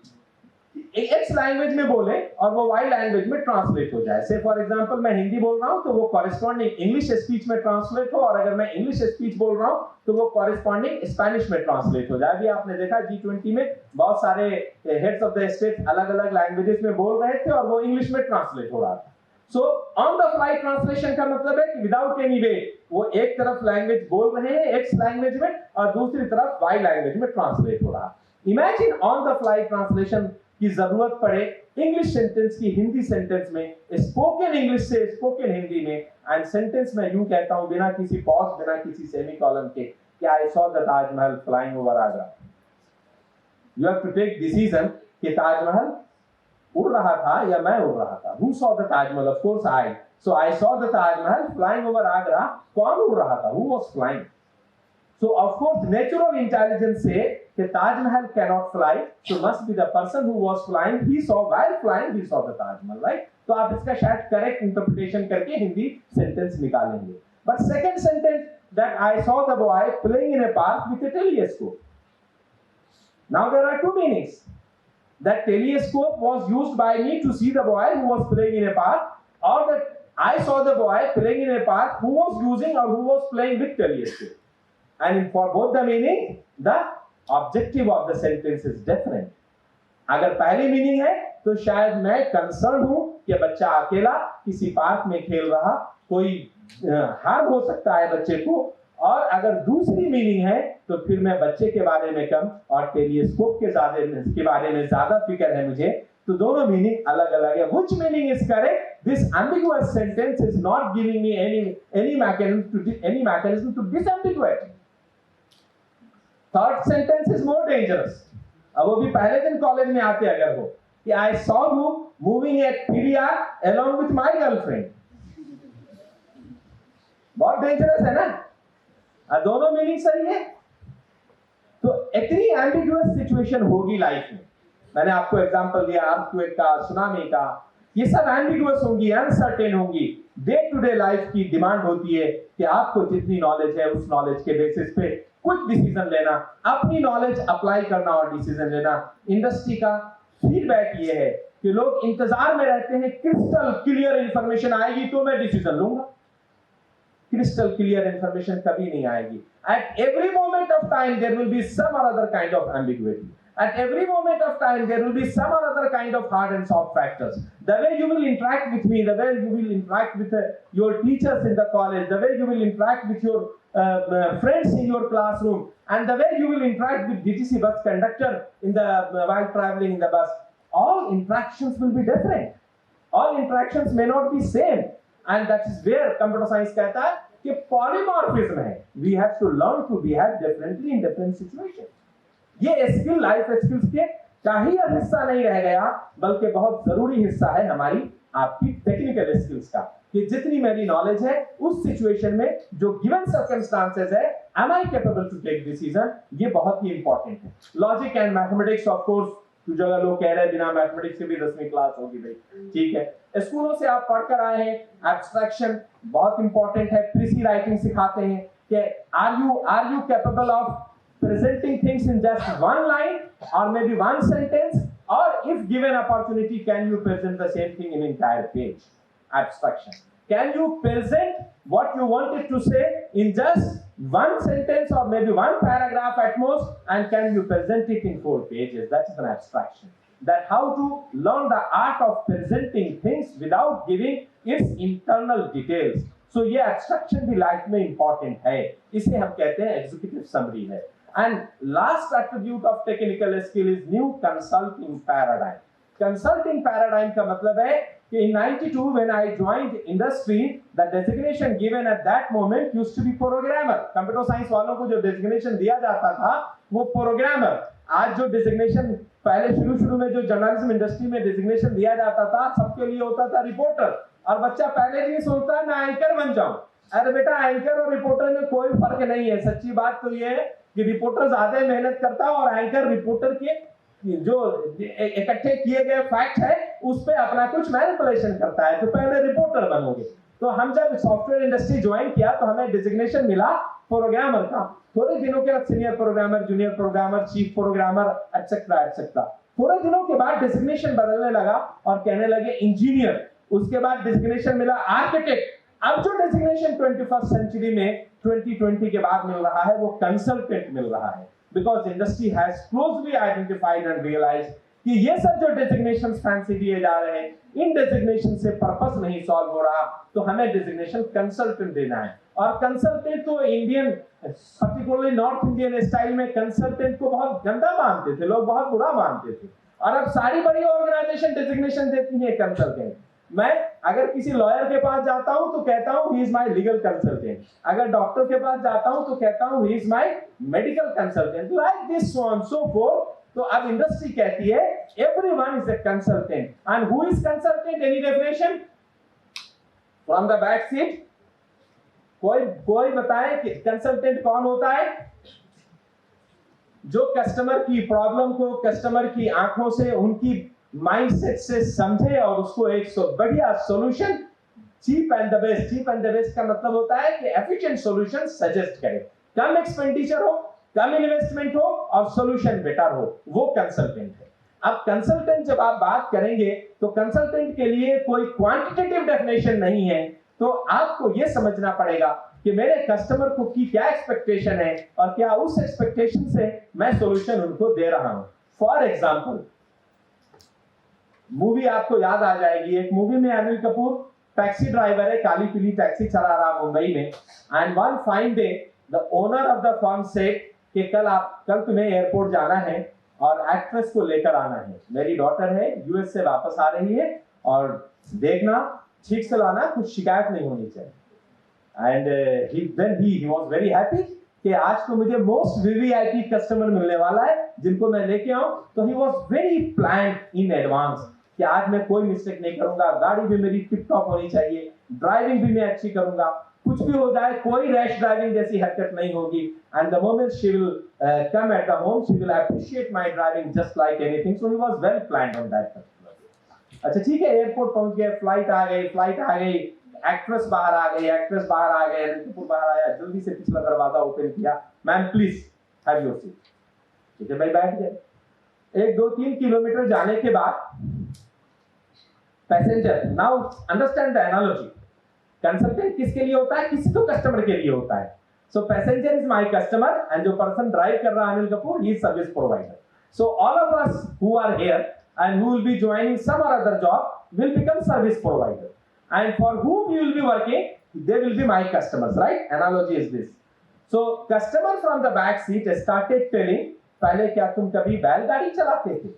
एक्स लैंग्वेज में बोले और वो वाई लैंग्वेज में ट्रांसलेट हो जाए। से फॉर एग्जांपल मैं हिंदी बोल रहा हूं तो वो कॉरेस्पॉन्डिंग इंग्लिश स्पीच में ट्रांसलेट हो, और अगर मैं इंग्लिश स्पीच बोल रहा हूं तो वो कॉरेस्पॉन्डिंग स्पेनिश में ट्रांसलेट हो जाए। अभी आपने देखा G20 में बहुत सारे हेड्स ऑफ द स्टेट अलग-अलग लैंग्वेजेस में बोल रहे थे और वो इंग्लिश में ट्रांसलेट हो रहा था। So on the fly translation का मतलब है कि विदाउट एनी वेट वो एक तरफ लैंग्वेज बोल रहे हैं एक्स लैंग्वेज में और दूसरी तरफ वाई लैंग्वेज में ट्रांसलेट हो रहा है। Imagine on the fly translation की जरूरत पड़े इंग्लिश सेंटेंस की हिंदी सेंटेंस में, स्पोकन इंग्लिश से स्पोकन हिंदी में, एंड सेंटेंस में यूं कहता हूं बिना किसी पॉज बिना किसी सेमीकोलन के कि I saw the Taj Mahal flying over Agra. You have to take decision कि ताजमहल उड़ रहा था या मैं उड़ रहा था। Who saw the Taj Mahal? Of course I. So I saw the Taj Mahal flying over Agra. कौन उड़ रहा था? Who was flying? So of course natural intelligence say कि Taj Mahal cannot fly. So must be the person who was flying. He saw while flying. He saw the Taj Mahal, right? तो आप इसका शायद correct interpretation करके Hindi sentence निकालेंगे। But second sentence that I saw the boy playing in a park with a telescope. Now there are two meanings. That telescope was used by me to see the boy who was playing in a park, or that I saw the boy playing in a park who was using or who was playing with telescope. And for both the meaning, the objective of the sentence is different. अगर पहली meaning है तो शायद मैं concern हूं कि बच्चा अकेला किसी पार्क में खेल रहा, कोई हार्म हो सकता है बच्चे को, और अगर दूसरी मीनिंग है तो फिर मैं बच्चे के बारे में कम और टेलीस्कोप के बारे में ज्यादा फिक्र है मुझे। तो दोनों मीनिंग अलग अलग है। Which meaning is correct? This ambiguous sentence is not giving me any mechanism to disambiguate. Third sentence is more dangerous. अब वो भी पहले दिन कॉलेज में आते अगर हो कि I saw you moving at PVR along with my girlfriend. बहुत डेंजरस है ना? दोनों मीनिंग सही है। तो इतनी एम्बिगुअस सिचुएशन होगी लाइफ में। मैंने आपको एग्जांपल दिया अर्थक्वेक का, सुनामी का, ये सब एम्बिगुअस होंगी, अनसर्टेन होंगी। डे टू डे लाइफ की डिमांड होती है कि आपको जितनी नॉलेज है उस नॉलेज के बेसिस पे क्विक डिसीजन लेना, अपनी नॉलेज अप्लाई करना और डिसीजन लेना। इंडस्ट्री का फीडबैक ये है कि लोग इंतजार में रहते हैं क्रिस्टल क्लियर इंफॉर्मेशन आएगी तो मैं डिसीजन लूंगा। Crystal clear information कभी नहीं आएगी। At every moment of time there will be some or other kind of ambiguity. At every moment of time there will be some or other kind of hard and soft factors. The way you will interact with me, the way you will interact with your teachers in the college, the way you will interact with your friends in your classroom, and the way you will interact with DTC bus conductor in the while traveling in the bus, all interactions will be different. All interactions may not be same. And that is where computer science कहता है कि polymorphism है. We have to learn to behave differently in different situations. ये skill life skills के चाहिए हिस्सा नहीं रह गया, बल्कि बहुत जरूरी हिस्सा है हमारी आपकी टेक्निकल स्किल्स का, कि जितनी मेरी नॉलेज है उस सिचुएशन में जो गिवन सर्कमस्टांसेस है, am I capable to take decision, ये बहुत ही इंपॉर्टेंट है। Logic and mathematics of course, तो जो लोग कह रहे हैं बिना मैथमेटिक्स के भी 10वीं क्लास होगी भाई, ठीक है। स्कूलों से आप पढ़कर आए हैं, एब्स्ट्रैक्शन बहुत इंपॉर्टेंट है, प्रीसी राइटिंग सिखाते हैं कि are you capable of presenting things in just one line or maybe one sentence, or if given opportunity can you present the same thing in entire page? Abstraction. Can you present what you wanted to say in just one sentence or maybe one paragraph at most, and can you present it in 4 pages? That is an abstraction. That how to learn the art of presenting things without giving its internal details. So ये abstraction भी life में important है, इसे हम कहते हैं executive summary है। And last attribute of technical skill is new consulting paradigm. Consulting paradigm का मतलब है कि in 92 when I joined industry, the designation given at that moment used to be programmer. Computer science वालों को जो designation दिया जाता था वो programmer। आज जो designation पहले शुरू में जो जर्नलिज्म इंडस्ट्री में designation दिया जाता था सबके लिए होता था रिपोर्टर, और बच्चा पहले भी सोचता है मैं एंकर बन जाऊं। अरे बेटा एंकर और रिपोर्टर में कोई फर्क नहीं है। सच्ची बात तो ये है कि रिपोर्टर ज्यादा मेहनत करता है और एंकर रिपोर्टर के जो इकट्ठे किए गए फैक्ट है उस पे अपना कुछ मैनिपुलेशन करता है। तो पहले रिपोर्टर बनोगे। तो हम जब सॉफ्टवेयर इंडस्ट्री ज्वाइन किया तो हमें डिजिग्नेशन मिला प्रोग्रामर का। थोड़े दिनों के बाद senior programmer, junior programmer, chief programmer etcetera etcetera. थोड़े दिनों के बाद डेजिग्नेशन बदलने लगा और कहने लगे इंजीनियर, उसके बाद डेजिग्नेशन मिला आर्किटेक्ट। अब जो डेजिग्नेशन 21st सेंचुरी में 2020 के बाद मिल रहा है वो कंसल्टेंट मिल रहा है, because industry has closely identified and realise कि ये सब जो डेजिग्नेशंस फैंसी दिए जा रहे हैं, इन डेजिग्नेशन से पर्पस नहीं सॉल्व हो रहा, तो हमें डेजिग्नेशन कंसल्टेंट देना है। और कंसल्टेंट तो Indian, particularly north Indian style में कंसल्टेंट को बहुत गंदा मानते थे लोग, बहुत बुरा मानते थे, और अब सारी बड़ी ऑर्गेनाइजेशन डेजिग्नेशन देती है कंसल्टेंट। मैं अगर किसी लॉयर के पास जाता हूं तो कहता हूं he is my legal consultant, अगर डॉक्टर के पास जाता हूं तो कहता हूं he is my medical consultant, like this so on so fourth. तो अब इंडस्ट्री कहती है everyone is a consultant, and who is consultant? Any definition from the back seat? कोई बताए कि कंसल्टेंट कौन होता है? जो कस्टमर की प्रॉब्लम को कस्टमर की आंखों से, उनकी माइंडसेट से समझे और उसको एक बढ़िया solution, cheap and the best. Cheap and the best का मतलब होता है कि एफिशिएंट सॉल्यूशन सजेस्ट करे, कम एक्सपेंडिचर हो, कम इन्वेस्टमेंट हो और सॉल्यूशन बेटर हो, वो कंसल्टेंट है। अब कंसल्टेंट जब आप बात करेंगे तो कंसल्टेंट के लिए कोई क्वांटिटेटिव डेफिनेशन नहीं है, तो आपको यह समझना पड़ेगा कि मेरे कस्टमर को की क्या एक्सपेक्टेशन है और क्या उस एक्सपेक्टेशन से मैं सॉल्यूशन उनको दे रहा हूं। फॉर एग्जांपल, मूवी आपको याद आ जाएगी, एक मूवी में अनिल कपूर टैक्सी ड्राइवर है, काली पीली टैक्सी चला रहा मुंबई में, and one fine day the owner of the firm said कि कल तुम्हें एयरपोर्ट जाना है और एक्ट्रेस को लेकर आना है, मेरी डॉटर है यूएस से वापस आ रही है और देखना ठीक से लाना, कुछ शिकायत नहीं होनी चाहिए। And he was very happy कि आज तो मुझे मोस्ट वीवीआईपी कस्टमर मिलने वाला है जिनको मैं लेके आऊं, तो he was very planned in advance कि आज मैं कोई मिस्टेक नहीं करूंगा, गाड़ी भी मेरी टिप टॉप होनी चाहिए, ड्राइविंग भी मैं अच्छी करूंगा, कुछ भी हो जाए कोई रैश ड्राइविंग जैसी हरकत नहीं होगी, and the moment she will come at the home she will appreciate my driving just like anything. So he was well planned on that. अच्छा ठीक है, एयरपोर्ट पहुंच गए, फ्लाइट आ गई, एक्ट्रेस बाहर आ गई, कपूर बाहर आया, जल्दी से पिछला दरवाजा ओपन किया, ma'am please have your seat. ठीक है भाई, बैठ गए। 1-2-3 किलोमीटर जाने के बाद passenger, now understand the analogy, consultant किसके लिए होता है? किसी तो कस्टमर के लिए होता है। So passenger is my customer and जो पर्सन ड्राइव कर रहा है Anil Kapoor, he is service provider. So all of us who are here and who will be joining some or other job will become service provider, and for whom you will be working, they will be my customers, right? Analogy is this. So customer from the back seat started telling, पहले क्या तुम कभी बैलगाड़ी चलाते थे?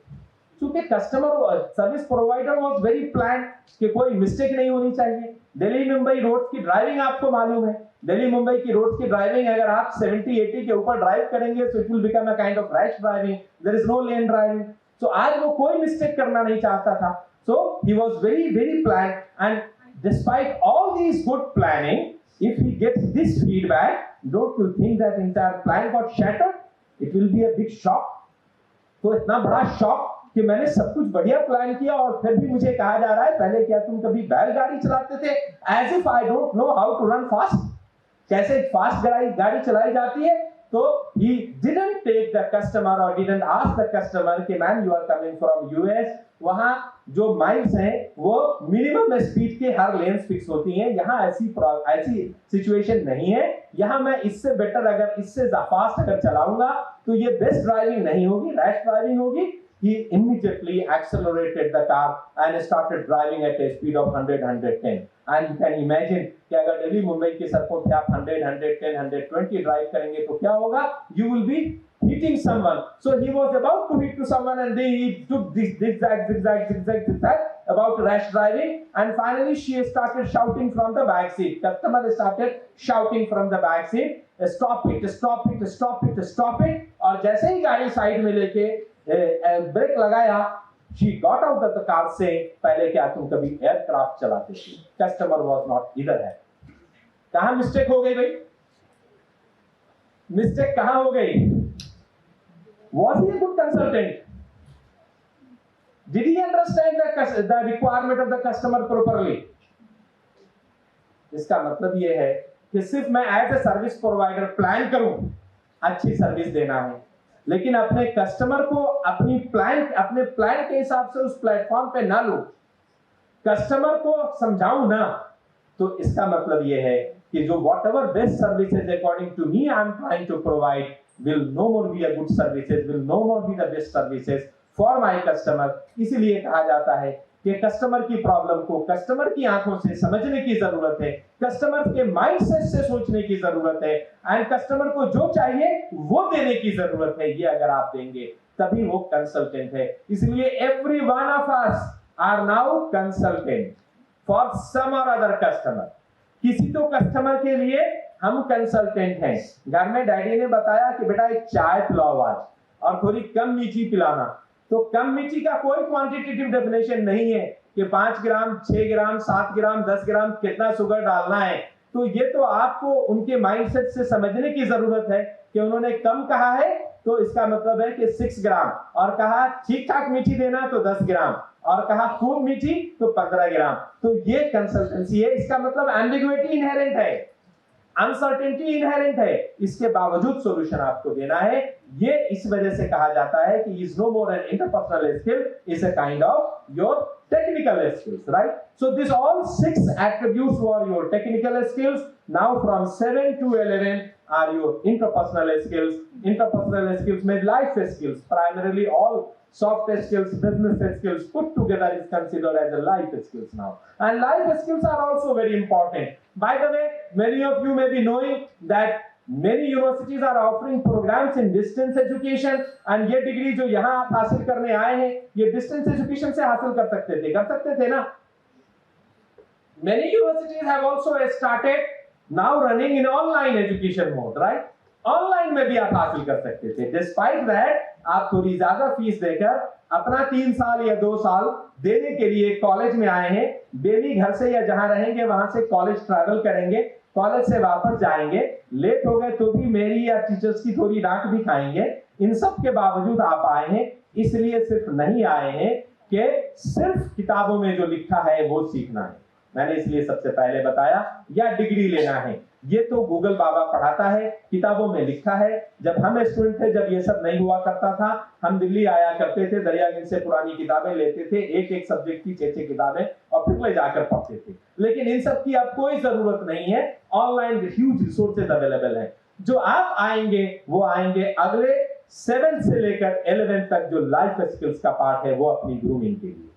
क्योंकि customer service provider was very planned कि कोई मिस्टेक नहीं होनी चाहिए। दिल्ली मुंबई रोड्स की ड्राइविंग आपको मालूम है, दिल्ली मुंबई की रोड्स की ड्राइविंग अगर आप 70-80 के ऊपर ड्राइव करेंगे तो it will become a kind of rash driving, there is no lane driving. So आज वो कोई मिस्टेक करना नहीं चाहता था, so he was very planned, and despite all these good planning, if he gets this feedback, don't you think that entire plan got shattered? It will be a big shock. तो इतना बड़ा shock कि मैंने सब कुछ बढ़िया plan किया और फिर भी मुझे कहा जा रहा है पहले क्या तुम कभी बैलगाड़ी चलाते थे? As if I don't know how to run fast. कैसे फास्ट गाड़ी चलाई जाती है? So he didn't take the customer or didn't ask the customer कि ma'am you are coming from US, वहाँ जो माइल्स हैं वो मिनिमम स्पीड के हर लेन्स फिक्स होती हैं, यहाँ ऐसी सिचुएशन नहीं है, यहाँ मैं इससे बेटर अगर इससे फास्ट अगर चलाऊंगा तो ये बेस्ट ड्राइविंग नहीं होगी, रैश ड्राइविंग होगी। He immediately accelerated the car and started driving at a speed of 100-110. And you can imagine कि अगर दिल्ली मुंबई की सड़कों पे आप 100-110-120 ड्राइव करेंगे तो क्या होगा? You will be hitting someone. So he was about to hit to someone and then he took this zigzag about rash driving, and finally she started shouting from the back seat. Customer started shouting from the back seat, stop it, stop it, stop it, stop it. और जैसे ही गाड़ी side में लेके break लगाया, she got out of the car saying, पहले क्या तुम कभी एयरक्राफ्ट चलाते थे? Customer was not either है। कहाँ मिस्टेक हो गई भाई? मिस्टेक कहाँ हो गई? Was he a good consultant? Did he understand the requirement of the customer properly? इसका मतलब ये है कि सिर्फ मैं as a service provider plan करूं अच्छी सर्विस देना है, लेकिन अपने कस्टमर को अपने प्लान के हिसाब से उस प्लेटफॉर्म पे ना लो, कस्टमर को समझाऊं ना, तो इसका मतलब यह है कि जो whatever best services according to me I am trying to provide will no more be a good services, will no more be the best services for my customer। इसीलिए कहा जाता है कि कस्टमर की प्रॉब्लम को कस्टमर की आंखों से समझने की जरूरत है, कस्टमर के माइंडसेट से सोचने की जरूरत है, एंड कस्टमर को जो चाहिए वो देने की जरूरत है। ये अगर आप देंगे तभी वो कंसल्टेंट है। इसलिए every one of us are now consultant for some or other customer. किसी तो कस्टमर के लिए हम कंसल्टेंट हैं। घर में डैडी ने बताया कि बेटा एक चाय पिलाओ आज और थोड़ी कम मीठी पिलाना, तो कम मीठी का कोई क्वांटिटेटिव डेफिनेशन नहीं है कि 5 ग्राम, 6 ग्राम, 7 ग्राम, 10 ग्राम कितना शुगर डालना है। तो ये तो आपको उनके माइंडसेट से समझने की जरूरत है कि उन्होंने कम कहा है तो इसका मतलब है कि 6 ग्राम, और कहा ठीक ठाक मीठी देना तो 10 ग्राम, और कहा खूब मीठी तो 15 ग्राम। तो ये कंसल्टेंसी है। इसका मतलब एम्बिग्युइटी इनहेरेंट है, अनसर्टेनिटी इनहेरेंट है, इसके बावजूद सॉल्यूशन आपको देना है। ये इस वजह से कहा जाता है कि is no more an interpersonal skill, is a kind of your technical skills, right? So this all 6 attributes were your technical skills. Now from 7 to 11 are your interpersonal skills. Interpersonal skills made life skills. Primarily all soft skills, business skills put together is considered as a life skills now. And life skills are also very important. By the way, many of you may be knowing that many universities are offering programs in distance education, and ये degree जो यहाँ आप हासिल करने आए हैं ये distance education से हासिल कर सकते थे ना। Many universities have also started now running in online education mode, right? Online में भी आप हासिल कर सकते थे। डिस्पाइट दैट आप थोड़ी ज्यादा फीस देकर अपना 3 साल या 2 साल देने के लिए कॉलेज में आए हैं। डेली घर से या जहां रहेंगे वहां से कॉलेज ट्रैवल करेंगे, कॉलेज से वापस जाएंगे, लेट हो गए तो भी मेरी या टीचर्स की थोड़ी डांट भी खाएंगे। इन सब के बावजूद आप आए हैं, इसलिए सिर्फ नहीं आए हैं कि सिर्फ किताबों में जो लिखा है वो सीखना है। मैंने इसलिए सबसे पहले बताया या डिग्री लेना है, ये तो गूगल बाबा पढ़ाता है, किताबों में लिखा है। जब हम स्टूडेंट थे, जब ये सब नहीं हुआ करता था, हम दिल्ली आया करते थे, दरियागंज से पुरानी किताबें लेते थे, एक सब्जेक्ट की 6 किताबें, और फिर ले जाकर पढ़ते थे। लेकिन इन सब की अब कोई जरूरत नहीं है, ऑनलाइन ह्यूज रिसोर्सेज अवेलेबल है। जो आप आएंगे वो आएंगे अगले 7 से लेकर 11 तक जो लाइफ स्किल्स का पार्ट है वो अपनी ग्रूमिंग के लिए।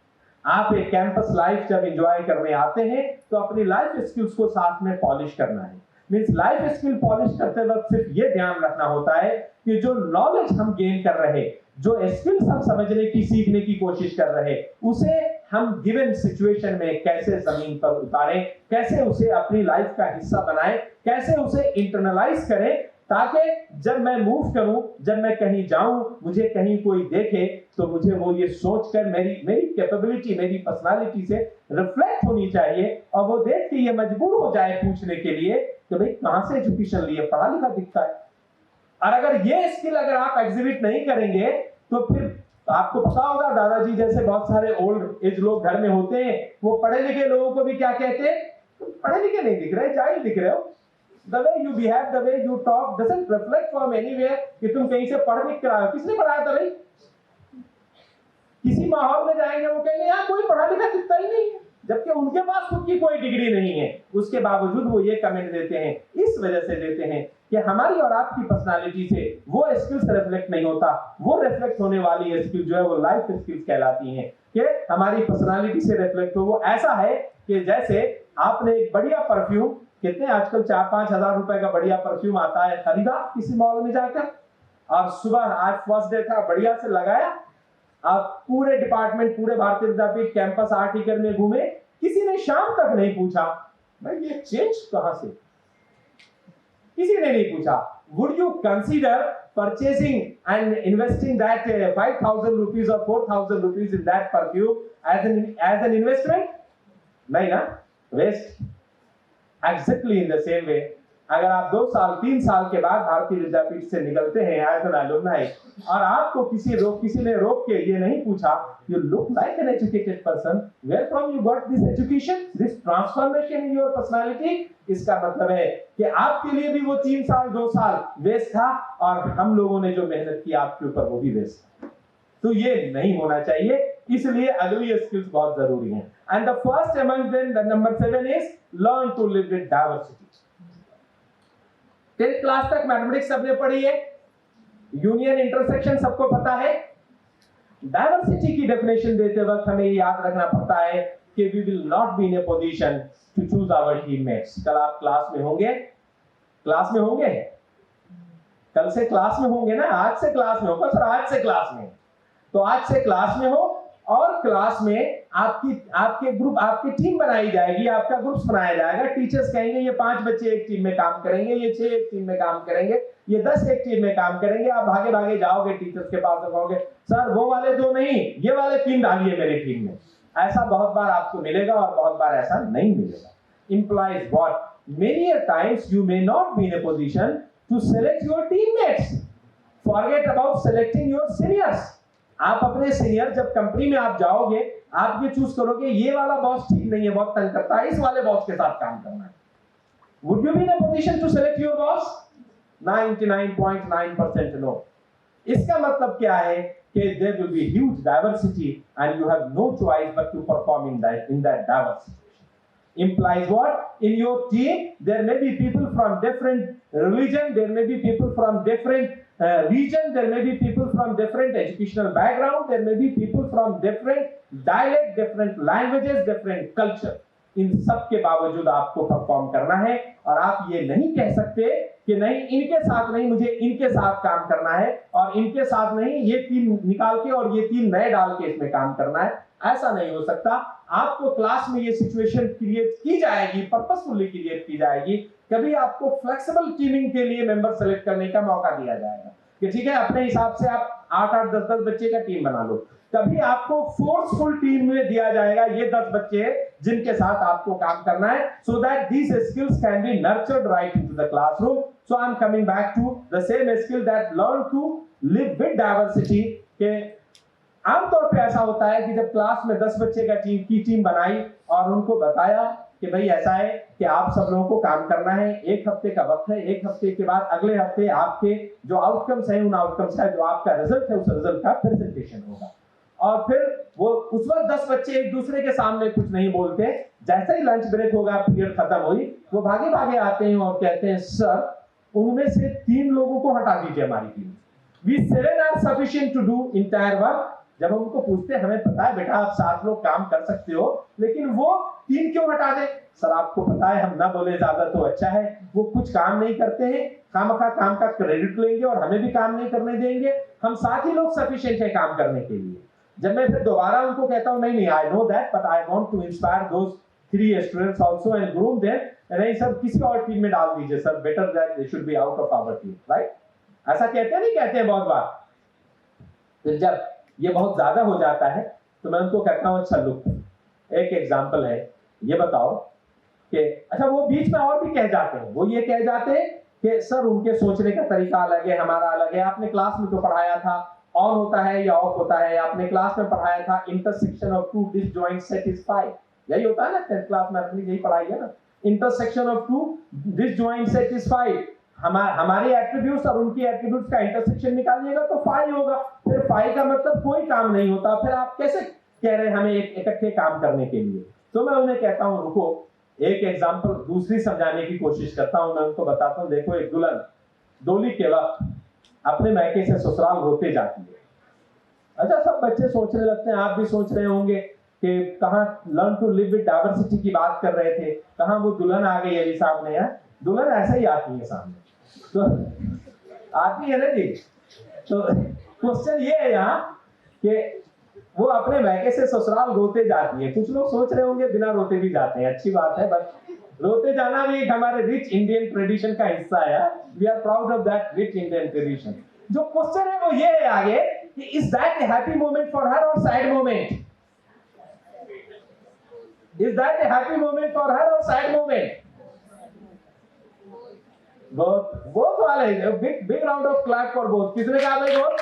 आप एक कैंपस लाइफ जब एंजॉय करने आते हैं तो अपनी लाइफ स्किल्स को साथ में पॉलिश करना है। मींस लाइफ स्किल पॉलिश करते वक्त सिर्फ ये ध्यान रखना होता है कि जो नॉलेज हम गेन कर रहे, जो स्किल्स हम समझने की, सीखने की कोशिश कर रहे, उसे हम गिवन सिचुएशन में कैसे जमीन पर उतारें, कैसे उसे अपनी लाइफ का हिस्सा बनाएं, कैसे उसे इंटरनलाइज करें, ताकि जब मैं मूव करूं, जब मैं कहीं जाऊं, मुझे कहीं कोई देखे तो मुझे वो ये सोचकर मेरी कैपेबिलिटी, मेरी पर्सनालिटी से रिफ्लेक्ट होनी चाहिए, और वो देख के ये मजबूर हो जाए पूछने के लिए कि भाई कहां से एजुकेशन लिए, पढ़ा लिखा दिखता है। और अगर ये स्किल अगर आप एग्जिबिट नहीं करेंगे तो फिर आपको पता होगा, दादाजी जैसे बहुत सारे ओल्ड एज लोग घर में होते हैं, वो पढ़े लिखे लोगों को भी क्या कहते हैं, पढ़े लिखे नहीं दिख रहे, जाहिल दिख रहे हो। The way you behave, the way you talk doesn't reflect from anywhere कि तुम कहीं से पढ़ लिख कर आए हो। किसने पढ़ाया था भाई? किसी माहौल में जाएंगे वो कहेंगे यार कोई पढ़ा लिखा दिखता ही नहीं है, जबकि उनके पास खुद की कोई डिग्री नहीं है। उसके बावजूद वो ये कमेंट देते हैं, इस वजह से देते हैं कि हमारी और आपकी पर्सनालिटी से वो स्किल्स रिफ्लेक्ट नहीं होता। वो रिफ्लेक्ट होने वाली स्किल जो है वो लाइफ स्किल्स कहलाती हैं कि हमारी पर्सनालिटी से रिफ्लेक्ट हो। वो ऐसा है कि जैसे आपने एक बढ़िया परफ्यूम, कितने आजकल 4-5 हजार रुपए का बढ़िया परफ्यूम आता है, खरीदा किसी मॉल में जाकर, और सुबह आज फर्स्ट डे था, बढ़िया से लगाया, आप पूरे डिपार्टमेंट, पूरे भारतीय विद्यापीठ कैंपस आर्टिकल में घूमे, किसी ने शाम तक नहीं पूछा भाई ये चेंज कहां से, किसी ने नहीं पूछा। Would you consider purchasing and investing that 5,000 rupees और 4,000 rupees in that perfume as an investment? नहीं ना, waste. Exactly in the same way, अगर आप 2 साल 3 साल के बाद भारतीय विद्यापीठ से निकलते हैं एज एन एलुमनाई और आपको किसी ने रोक के ये नहीं पूछा, you look like an educated person, where from you got this education, this transformation in your personality, इसका मतलब है कि आपके लिए भी वो 3 साल 2 साल वेस्ट था और हम लोगों ने जो मेहनत की आपके ऊपर वो भी वेस्ट था। तो ये नहीं होना चाहिए, इसलिए अगली स्किल्स बहुत जरूरी हैं। And the first among them, the number 7 is learn to live with diversity. 10th class तक मैथमेटिक्स सबने पढ़ी है, यूनियन इंटरसेक्शन सबको पता है। डाइवर्सिटी की डेफिनेशन देते वक्त हमें याद रखना पड़ता है कि we will not be in a position to choose our teammates. कल आप क्लास में होंगे, कल से क्लास में होंगे ना, आज से क्लास में होगा सर, आज से क्लास में, तो आज से क्लास में हो और क्लास में आपके ग्रुप, आपकी टीम बनाई जाएगी, आपका ग्रुप्स बनाया जाएगा। टीचर्स कहेंगे ये 5 बच्चे एक टीम में काम करेंगे, ये 6 एक टीम में काम करेंगे, ये 10 एक टीम में काम करेंगे। आप भागे भागे जाओगे टीचर्स के पास और कहोगे सर वो वाले 2 नहीं, ये वाले 3 डालिए मेरी टीम में। ऐसा बहुत बार आपको मिलेगा और बहुत बार ऐसा नहीं मिलेगा। Implies what? Many a times you may not be in a position to select your teammates. Forget about selecting your seniors. आप अपने सीनियर, जब कंपनी में आप जाओगे, आप ये चूज करोगे ये वाला बॉस ठीक नहीं है, बहुत तंग करता है, इस वाले बॉस के साथ काम करना है। Would you be in a position to select your boss? 99.9% no. इसका मतलब क्या है कि there will be huge diversity and you have no choice but to perform in that diversity. Implies what? In your team there may be people from different religion, there may be people from different region, there may be people from different educational background, there may be people from different dialect, different languages, different culture. इन सब के बावजूद आपको perform करना है और आप ये नहीं कह सकते कि नहीं इनके साथ नहीं, मुझे इनके साथ काम करना है और इनके साथ नहीं, ये 3 निकाल के और ये 3 नए डाल के इसमें काम करना है। ऐसा नहीं हो सकता। आपको क्लास में ये सिचुएशन क्रिएट की जाएगी, पर्पसफुली क्रिएट की जाएगी। कभी आपको फ्लेक्सिबल टीमिंग के लिए मेंबर सेलेक्ट करने का मौका दिया जाएगा कि ठीक है अपने हिसाब से आप 8-8 10-10 बच्चे का टीम बना लो। कभी आपको फोर्सफुल टीम में दिया जाएगा ये 10 बच्चे जिनके साथ आपको काम करना है, so that these skills can be nurtured right into the classroom. So I'm coming back to the same skill that learn to live with diversity. के आमतौर पे ऐसा होता है कि जब क्लास में 10 बच्चे का टीम बनाई और उनको बताया कि भाई ऐसा है कि आप सब लोगों को काम करना है, 1 हफ्ते का वक्त है, 1 हफ्ते के बाद अगले हफ्ते आपके जो आउटकम्स हैं उन आउटकम्स का जो आपका रिजल्ट है उस रिजल्ट का प्रेजेंटेशन होगा। और फिर वो उस वक्त 10 बच्चे एक दूसरे के सामने कुछ नहीं बोलते, जैसे ही लंच ब्रेक होगा, पीरियड खत्म हुई, वो भागे भागे आते हैं और कहते हैं सर उनमें से 3 लोगों को हटा दीजिए हमारी team. We 7 are sufficient to do entire work. जब हम उनको पूछते हैं हमें पता है बेटा आप 7 लोग काम कर सकते हो, लेकिन वो 3 क्यों हटा दे? सर आपको पता है हम ना बोले ज्यादा तो अच्छा है, वो कुछ काम नहीं करते हैं, खामखा काम का क्रेडिट लेंगे और हमें भी काम नहीं करने देंगे, हम 7 ही लोग सफिशिएंट है काम करने के लिए। जब मैं फिर दोबारा उनको कहता हूं नहीं I know that but I want to inspire those 3 students also and groom them, नहीं सर किसी और टीम में डाल दीजिए sir, better that they should be out of our team, right? ऐसा कहते हैं बहुत बार। फिर जब ये बहुत ज्यादा हो जाता है तो मैं उनको कहता हूं अच्छा लुक एक एग्जांपल है, ये बताओ कि अच्छा वो बीच में और भी कह जाते हैं, वो ये कह जाते हैं कि सर उनके सोचने का तरीका अलग है, हमारा अलग है, आपने क्लास में तो पढ़ाया था ऑन होता है या ऑफ होता है, आपने क्लास में पढ़ाया था intersection of 2 disjoint set is 5, यही होता है ना 10th क्लास में अपनी यही पढ़ाई है ना, intersection of 2 disjoint set is 5। हमारे एट्रीब्यूट्स और उनकी एट्रीब्यूट्स का इंटरसेक्शन निकालिएगा तो 5 होगा, फिर 5 का मतलब कोई काम नहीं होता, फिर आप कैसे कह रहे हैं हमें इकट्ठे काम करने के लिए? तो मैं उन्हें कहता हूं रुको एक एग्जांपल दूसरी समझाने की कोशिश करता हूं। मैं उनको बताता हूं देखो एक दुल्हन डोली के वक्त अपने मैके से ससुराल होते जाती है। अच्छा सब बच्चे सोचने लगते हैं, आप भी सोच रहे होंगे कि कहां learn to live with diversity की बात कर रहे थे, कहां वो दुल्हन आ गई अभी सामने है। दुल्हन ऐसे ही आती है सामने, तो आती है ना जी। तो क्वेश्चन ये है यहाँ कि वो अपने मैके से ससुराल रोते जाती है। कुछ लोग सोच रहे होंगे बिना रोते भी जाते हैं, अच्छी बात है, बस रोते जाना भी एक हमारे रिच इंडियन ट्रेडिशन का हिस्सा है। We are proud of that rich Indian tradition. जो क्वेश्चन है वो ये है आगे कि is that a happy moment for her or sad moment? Is that a happy moment for her or sad moment? Both वाले, big round of clap for both. किसने कहा भाई बोथ?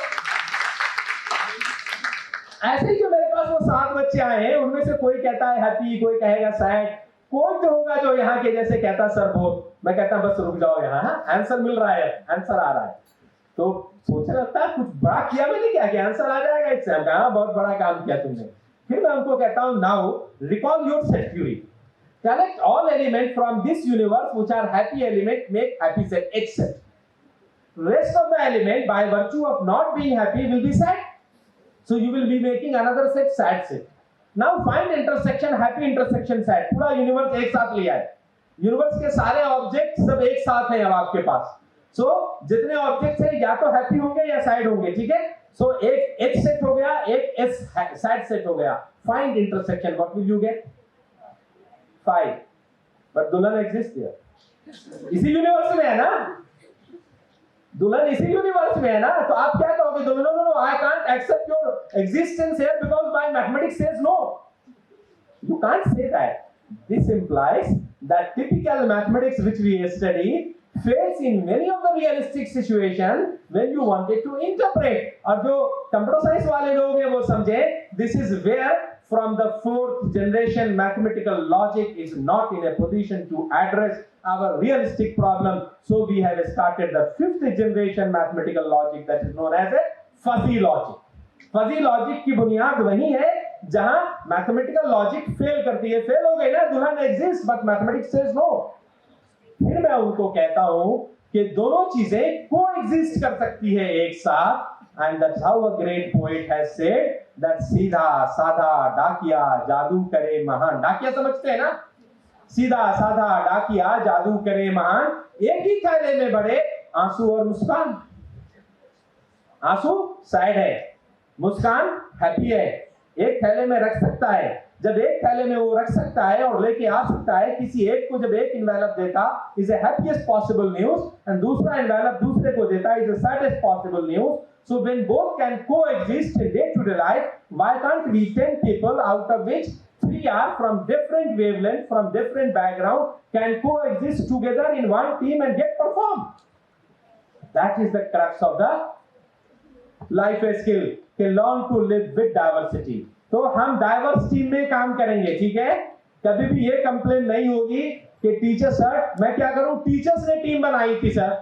ऐसे ही जो मेरे पास वो 7 बच्चे आए हैं, उनमें से कोई कहता है हैप्पी, कोई कहेगा सैड, कोई तो होगा जो यहाँ के जैसे कहता सर बोथ। मैं कहता बस रुक जाओ यहाँ, आंसर मिल रहा है, आंसर आ रहा है। तो सोचने लगता है कुछ बड़ा किया मैंने क्या कि आंसर आ जाएगा इससे। हम कहा बहुत बड़ा काम किया तुमने। फिर मैं उनको कहता हूँ now recall your set theory, collect all element from this universe which are happy element, make happy set except rest of the element by virtue of not being happy will be sad, so you will be making another set sad set. Now find intersection happy intersection sad। पूरा universe एक साथ लिया है, universe के सारे object सब एक साथ हैं अब आपके पास। सो जितने ऑब्जेक्ट्स हैं या तो हैप्पी होंगे या सैड होंगे, ठीक है। सो एक एच सेट हो गया, एक एस सैड सेट हो गया। Find intersection, what will you get? 5। But दुल्हन एग्जिस्ट हियर, इसी यूनिवर्स में है ना, दुल्हन इसी यूनिवर्स में है ना। तो आप क्या कहोगे? No no no, I can't accept your existence here because my mathematics says no. You can't say that. This implies that typical mathematics which we study fails in many of the realistic situations when you wanted to interpret. और जो computer science वाले लोग हैं वो समझे this is where from the 4th generation mathematical logic is not in a position to address our realistic problem. So we have started the 5th generation mathematical logic that is known as a fuzzy logic. Fuzzy logic की बुनियाद वही है जहां mathematical logic fail करती है। Fail हो गई ना, दुल्हन exist but mathematics says no. फिर मैं उनको कहता हूं कि दोनों चीजें कोएग्जिस्ट कर सकती है एक साथ। And that's how a great poet has said that सीधा साधा डाकिया जादू करे महान। डाकिया समझते हैं ना, सीधा साधा डाकिया जादू करे महान। एक ही थैले में बड़े आंसू और मुस्कान। आंसू सैड है, मुस्कान हैप्पी है। एक थैले में रख सकता है, जब एक थैले में वो रख सकता है और लेके आ सकता है, किसी एक को जब एक इन्वेलप देता is a happiest possible news, and दूसरा इन्वेलप दूसरे को देता is a saddest possible news. So when both can coexist in day to day life, why can't we 10 people out of which 3 are from different wavelength, from different background, can coexist together in one team and get performed? That is the crux of the life skill, कि learn to live with diversity। तो हम diverse team में काम करेंगे, ठीक है। कभी भी ये कंप्लेन नहीं होगी कि टीचर सर मैं क्या करूं, टीचर्स ने टीम बनाई थी सर,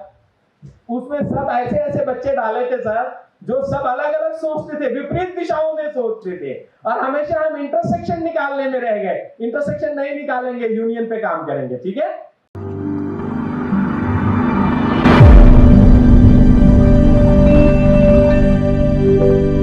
उसमें सब ऐसे ऐसे बच्चे डाले थे सर जो सब अलग अलग सोचते थे, विपरीत दिशाओं में सोचते थे, और हमेशा हम इंटरसेक्शन निकालने में रह गए। इंटरसेक्शन नहीं निकालेंगे, यूनियन पे काम करेंगे, ठीक है।